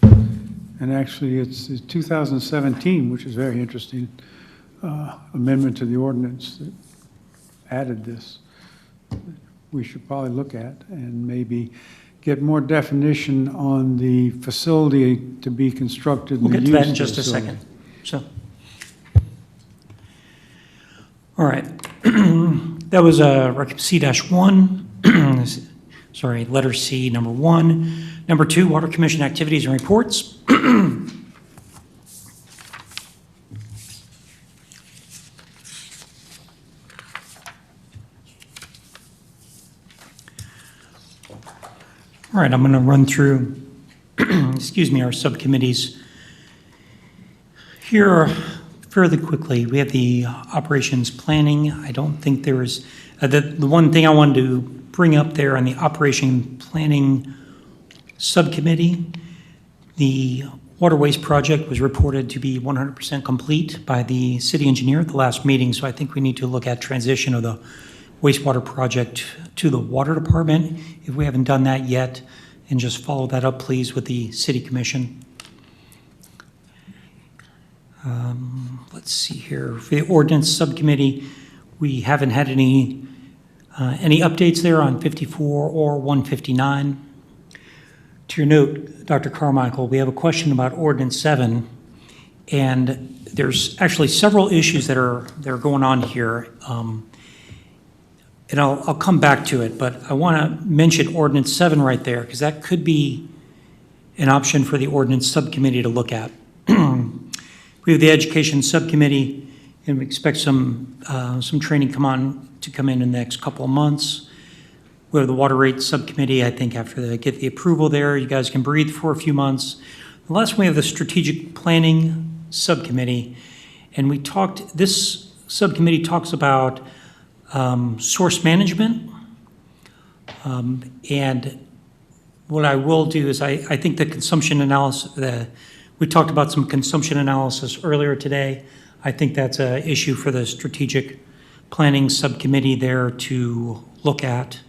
and actually it's 2017, which is very interesting, amendment to the ordinance that added this. We should probably look at and maybe get more definition on the facility to be constructed. We'll and get the to that in use of just a the second. facility. So, all right. That was C-1, sorry, letter C, number 1. Number 2, Water Commission activities and reports. All right, I'm going to run through, excuse me, our subcommittees here fairly quickly. We have the operations planning. I don't think there is, the one thing I wanted to bring up there on the operation planning subcommittee, the Waterways project was reported to be 100% complete by the city engineer at the last meeting, so I think we need to look at transition of the wastewater project to the water department, if we haven't done that yet, and just follow that up, please, with the city commission. Let's see here, for the ordinance subcommittee, we haven't had any updates there on 54 or 159. To your note, Dr. Carmichael, we have a question about ordinance 7, and there's actually several issues that are going on here. And I'll come back to it, but I want to mention ordinance 7 right there, because that could be an option for the ordinance subcommittee to look at. We have the education subcommittee, and we expect some training to come in the next couple of months. We have the water rate subcommittee. I think after they get the approval there, you guys can breathe for a few months. The last one, we have the strategic planning subcommittee, and this subcommittee talks about source management. And what I will do is I think the consumption analysis, we talked about some consumption analysis earlier today. I think that's an issue for the strategic planning subcommittee there to look at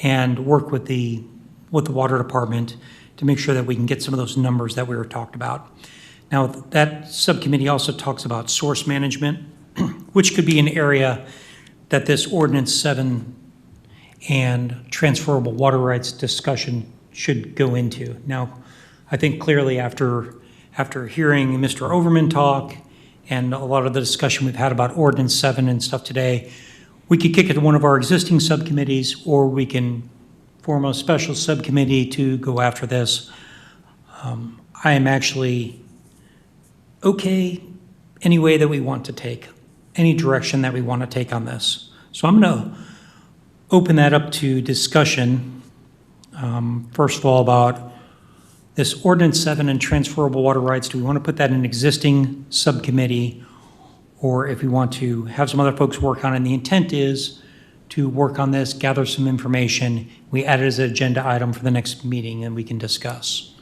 and work with the water department to make sure that we can get some of those numbers that we were talked about. Now, that subcommittee also talks about source management, which could be an area that this Ordinance 7 and transferable water rights discussion should go into. Now, I think clearly after hearing Mr. Overman talk and a lot of the discussion we've had about Ordinance 7 and stuff today, we could kick it to one of our existing subcommittees, or we can form a special subcommittee to go after this. I am actually okay any way that we want to take, any direction that we want to take on this. So I'm going to open that up to discussion. First of all, about this Ordinance 7 and transferable water rights. Do we want to put that in an existing subcommittee, or if we want to have some other folks work on it? And the intent is to work on this, gather some information. We add it as an agenda item for the next meeting, and we can discuss.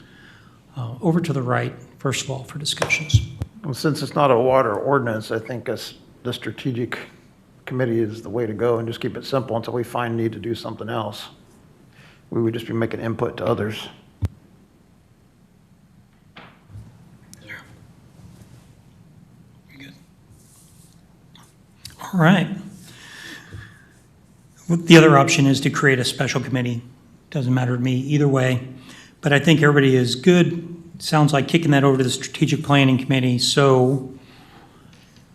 Over to the right, first of all, for discussions. Well, since it's not a water ordinance, I think the strategic committee is the way to go, and just keep it simple until we find need to do something else. We would just be making input to others. All right. The other option is to create a special committee. Doesn't matter to me either way, but I think everybody is good. Sounds like kicking that over to the Strategic Planning Committee. So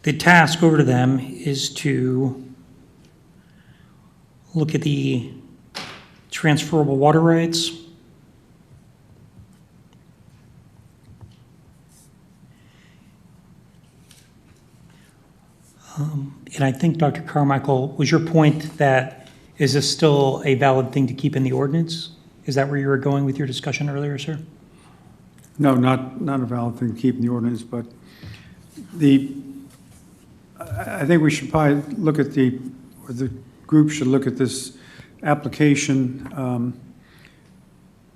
the task over to them is to look at the transferable water rights. And I think, Dr. Carmichael, was your point that, is this still a valid thing to keep in the ordinance? Is that where you were going with your discussion earlier, sir? No, not a valid thing to keep in the ordinance, but I think we should probably look at the group should look at this application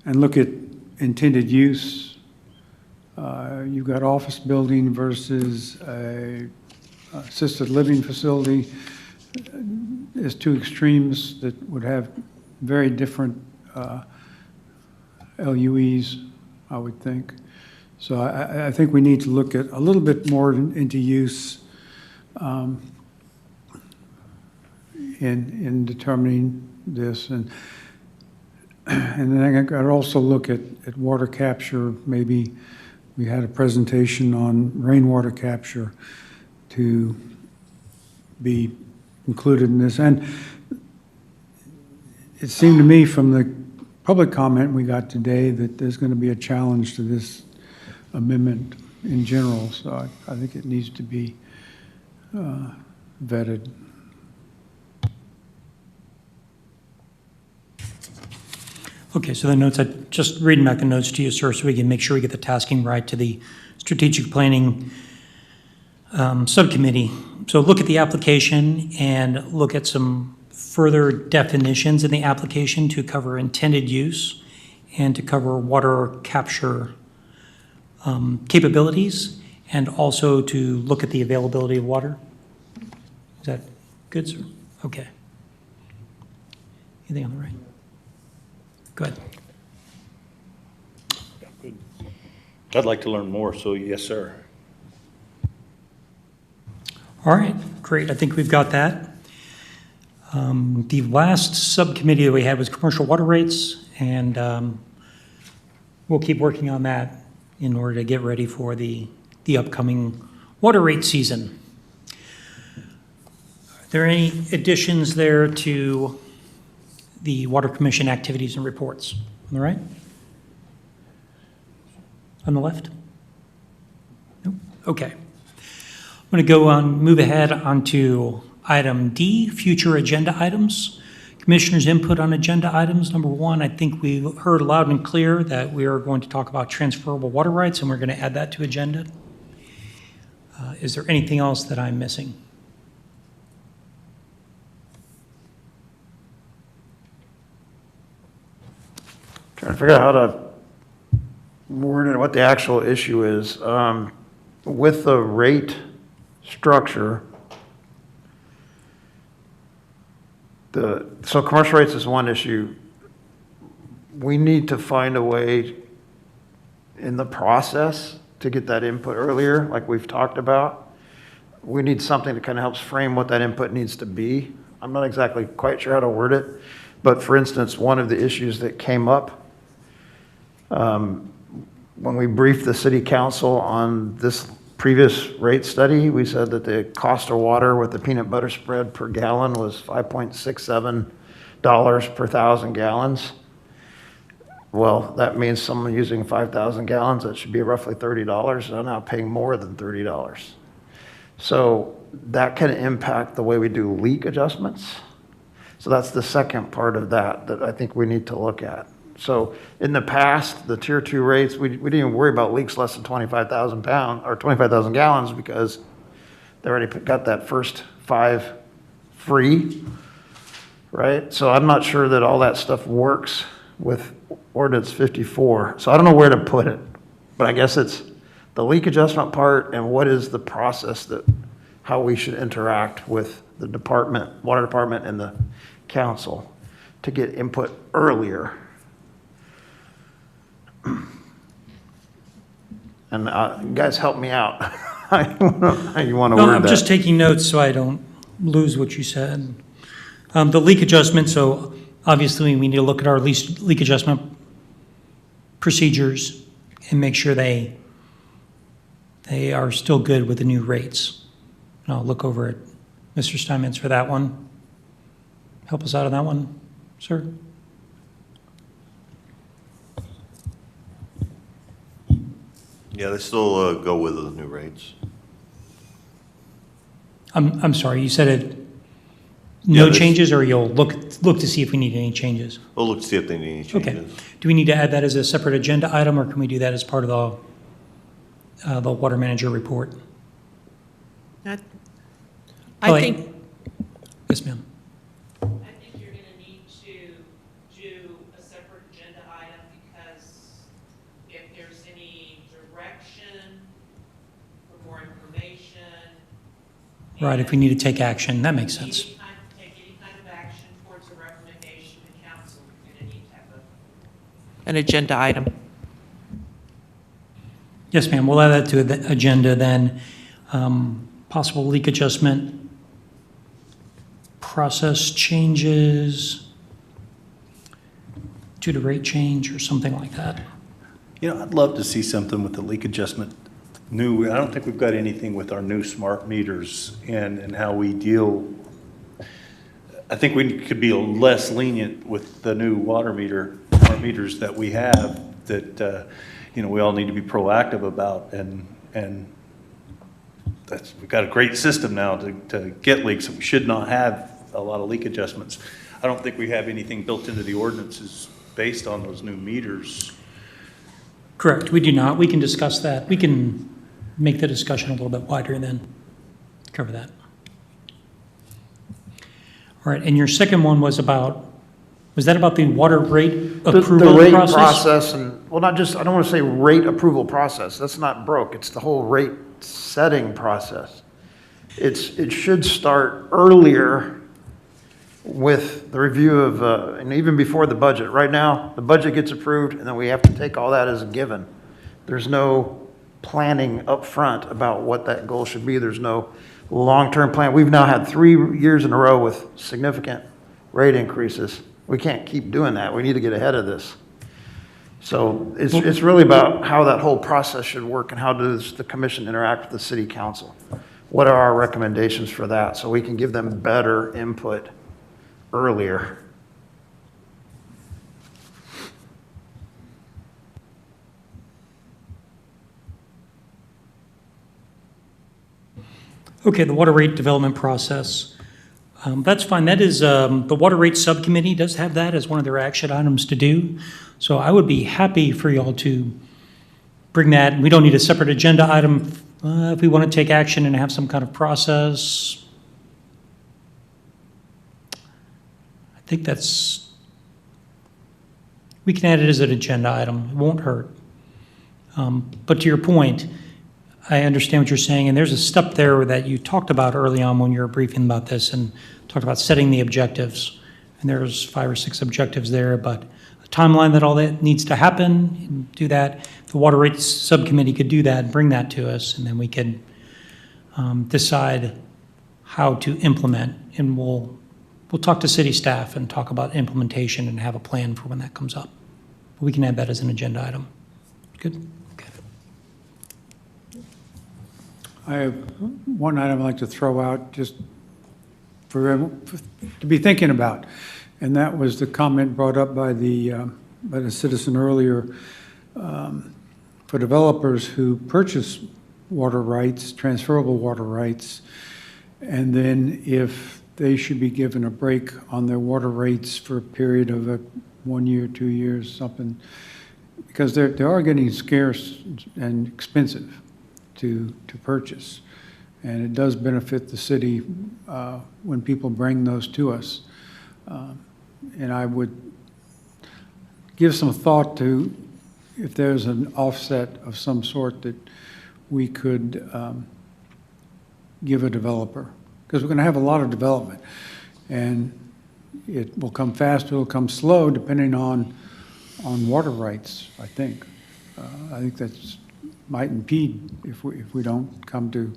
and look at intended use. You've got office building versus a assisted living facility. There's two extremes that would have very different LUEs, I would think. So I think we need to look at a little bit more into use in determining this. And then I'd also look at water capture. Maybe we had a presentation on rainwater capture to be included in this. And it seemed to me from the public comment we got today that there's going to be a challenge to this amendment in general. So I think it needs to be vetted. Okay, so the notes, just reading back the notes to you, sir, so we can make sure we get the tasking right to the strategic planning subcommittee. So look at the application and look at some further definitions in the application to cover intended use and to cover water capture capabilities, and also to look at the availability of water. Is that good, sir? Okay. Anything on the right? Go ahead. I'd like to learn more, so yes, sir. All right, great. I think we've got that. The last subcommittee that we had was commercial water rates, and we'll keep working on that in order to get ready for the upcoming water rate season. Are there any additions there to the Water Commission activities and reports? On the right? On the left? Nope. Okay. I'm going to go on, move ahead onto item D, future agenda items. Commissioners' input on agenda items. Number one, I think we heard loud and clear that we are going to talk about transferable water rights, and we're going to add that to agenda. Is there anything else that I'm missing? Trying to figure out how to word it, what the actual issue is. With the rate structure, so commercial rates is one issue. We need to find a way in the process to get that input earlier, like we've talked about. We need something that kind of helps frame what that input needs to be. I'm not exactly quite sure how to word it, but for instance, one of the issues that came up when we briefed the city council on this previous rate study, we said that the cost of water with the peanut butter spread per gallon was $5.67 per 1,000 gallons. Well, that means someone using 5,000 gallons, that should be roughly $30, and I'm now paying more than $30. So that can impact the way we do leak adjustments. So that's the second part of that I think we need to look at. So in the past, the tier 2 rates, we didn't even worry about leaks less than 25,000 pounds or 25,000 gallons because they already got that first 5 free, right? So I'm not sure that all that stuff works with Ordinance 54. So I don't know where to put it, but I guess it's the leak adjustment part and what is the process how we should interact with the department, water department and the council to get input earlier. And guys, help me out. How you want to No, word I'm that? just taking notes so I don't lose what you said. The leak adjustment, so obviously we need to look at our leak adjustment procedures and make sure they are still good with the new rates. And I'll look over at Mr. Steinmetz for that one. Help us out on that one, sir. Yeah, they still go with the new rates. I'm sorry, you said it, no Yeah, changes, or you'll look to see if we need any changes? We'll look to see if they need any Okay. changes. Do we need to add that as a separate agenda item, or can we do that as part of the water manager report? I think, Yes, ma'am. I think you're going to need to do a separate agenda item because if there's any direction for more information. Right, if we need to take action, that makes sense. Take any kind of action towards a recommendation to council, you're going to need to have an agenda item. Yes, ma'am, we'll add that to the agenda then. Possible leak adjustment, process changes due to rate change or something like that. You know, I'd love to see something with the leak adjustment new. I don't think we've got anything with our new smart meters and how we deal. I think we could be less lenient with the new water meters that we have that, you know, we all need to be proactive about. And we've got a great system now to get leaks. We should not have a lot of leak adjustments. I don't think we have anything built into the ordinances based on those new meters. Correct, we do not. We can discuss that. We can make the discussion a little bit wider and then cover that. All right, and your second one was that about the water rate approval The rate process? process and, well, not just, I don't want to say rate approval process. That's not broke. It's the whole rate setting process. It should start earlier with the review of, and even before the budget. Right now, the budget gets approved, and then we have to take all that as a given. There's no planning up front about what that goal should be. There's no long-term plan. We've now had 3 years in a row with significant rate increases. We can't keep doing that. We need to get ahead of this. So it's really about how that whole process should work and how does the commission interact with the city council. What are our recommendations for that so we can give them better input earlier? Okay, the water rate development process. That's fine. That is, the Water Rate Subcommittee does have that as one of their action items to do. So I would be happy for y'all to bring that. We don't need a separate agenda item if we want to take action and have some kind of process. I think we can add it as an agenda item. It won't hurt. But to your point, I understand what you're saying, and there's a step there that you talked about early on when you were briefing about this and talked about setting the objectives. And there's 5 or 6 objectives there, but a timeline that all that needs to happen, and do that. The Water Rates Subcommittee could do that and bring that to us, and then we could decide how to implement. And we'll talk to city staff and talk about implementation and have a plan for when that comes up. We can add that as an agenda item. Good? Okay. I have one item I'd like to throw out just for everyone to be thinking about, and that was the comment brought up by the citizen earlier. For developers who purchase water rights, transferable water rights, and then if they should be given a break on their water rates for a period of 1 year, 2 years, something, because they are getting scarce and expensive to purchase. And it does benefit the city when people bring those to us. And I would give some thought to if there's an offset of some sort that we could give a developer. Because we're going to have a lot of development. And it will come fast, it will come slow, depending on water rights, I think. I think that's might impede if we don't come to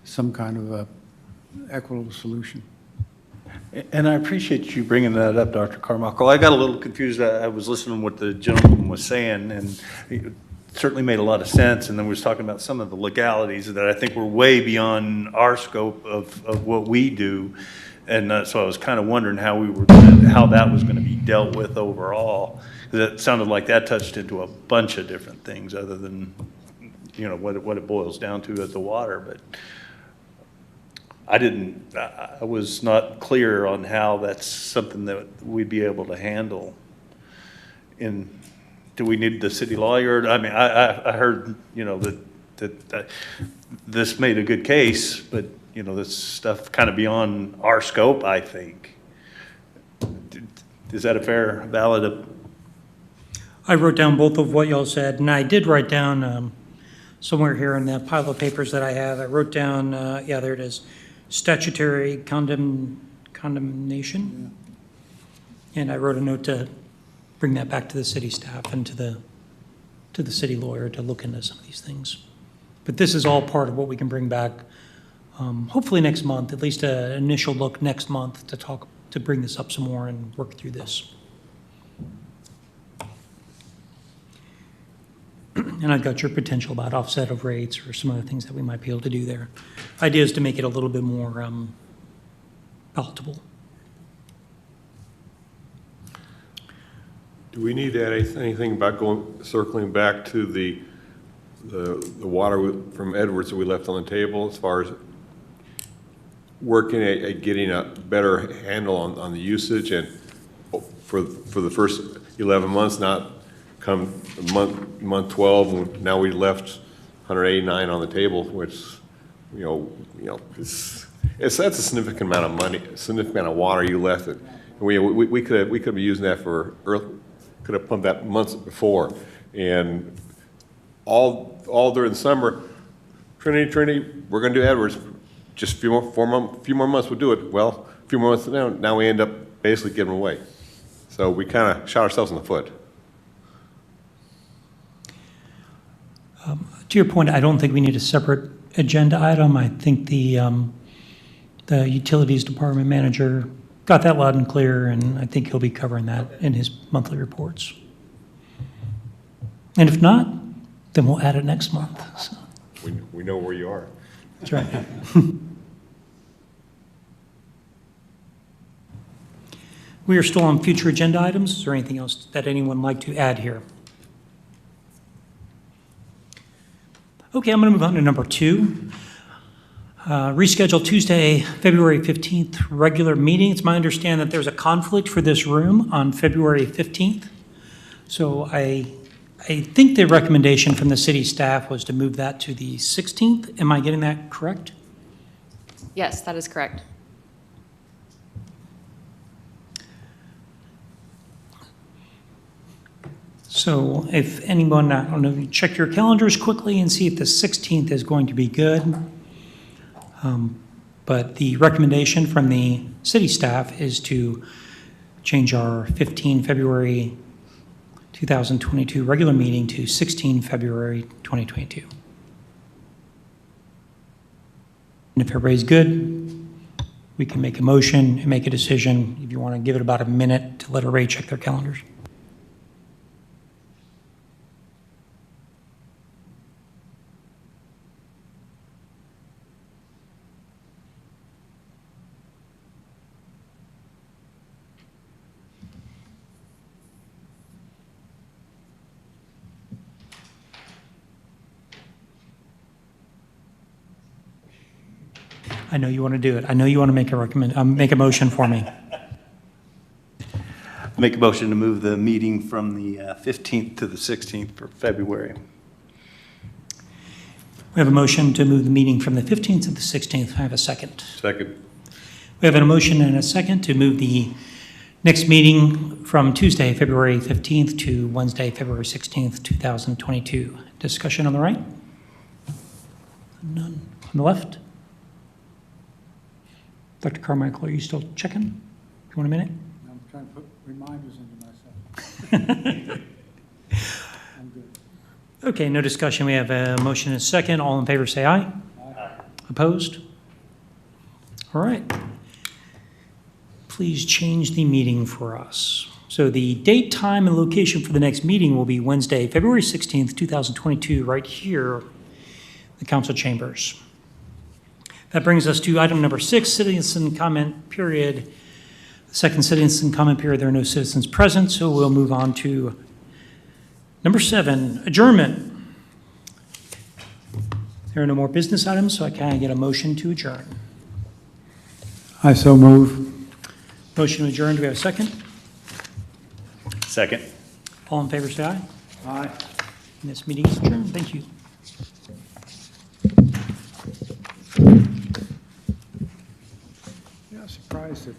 some kind of a equitable solution. And I appreciate you bringing that up, Dr. Carmichael. I got a little confused. I was listening to what the gentleman was saying, and it certainly made a lot of sense. And then we was talking about some of the legalities that I think were way beyond our scope of what we do. And so I was kind of wondering how that was going to be dealt with overall. Because it sounded like that touched into a bunch of different things other than, what it boils down to as the water. But I was not clear on how that's something that we'd be able to handle. Do we need the city lawyer? I mean, I heard, that this made a good case, but, this stuff kind of beyond our scope, I think. Is that a fair, valid? I wrote down both of what y'all said, and I did write down somewhere here in the pile of papers that I have, I wrote down, yeah, there it is, statutory condemnation. And I wrote a note to bring that back to the city staff and to the city lawyer to look into some of these things. But this is all part of what we can bring back, hopefully next month, at least an initial look next month to bring this up some more and work through this. And I've got your potential about offset of rates or some other things that we might be able to do there. Idea is to make it a little bit more palatable. Do we need to add anything about circling back to the water from Edwards that we left on the table as far as working at getting a better handle on the usage and for the first 11 months, not come month 12, and now we left 189 on the table, which, that's a significant amount of money, significant amount of water you left it. We could be using that could have pumped that months before, and all during the summer. Trinity, we're going to do Edwards. Just a few more months we'll do it. Well, a few more months now we end up basically giving away. So we kind of shot ourselves in the foot. To your point, I don't think we need a separate agenda item. I think the utilities department manager got that loud and clear, and I think he'll be covering that in his monthly reports. And if not, then we'll add it next month. So. We know where you are. That's right. We are still on future agenda items. Is there anything else that anyone would like to add here? Okay, I'm going to move on to number 2. Reschedule Tuesday, February 15th, regular meeting. It's my understanding that there's a conflict for this room on February 15th. So I think the recommendation from the city staff was to move that to the 16th. Am I getting that correct? Yes, that is correct. So if anyone, I don't know, check your calendars quickly and see if the 16th is going to be good. But the recommendation from the city staff is to change our 15 February 2022 regular meeting to 16 February 2022. And if everybody's good, we can make a motion and make a decision. If you want to give it about a minute to let everybody check their calendars. I know you want to do it. I know you want to make a motion for me. Make a motion to move the meeting from the 15th to the 16th for February. We have a motion to move the meeting from the 15th to the 16th. I have a second. Second. We have a motion and a second to move the next meeting from Tuesday, February 15th to Wednesday, February 16th, 2022. Discussion on the right? None. On the left? Dr. Carmichael, are you still checking? You want a minute? I'm trying to put reminders into myself. I'm good. Okay, no discussion. We have a motion and a second. All in favor, say aye. Aye. Opposed? All right. Please change the meeting for us. So the date, time, and location for the next meeting will be Wednesday, February 16th, 2022, right here in the council chambers. That brings us to item number 6, citizen comment period. The second citizen comment period, there are no citizens present, so we'll move on to number 7, adjournment. There are no more business items, so can I get a motion to adjourn? I so move. Motion to adjourn, do we have a second? Second. All in favor, say aye. Aye. And this meeting is adjourned. Thank you. Yeah, surprised if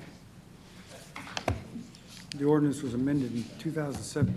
the ordinance was amended in 2007.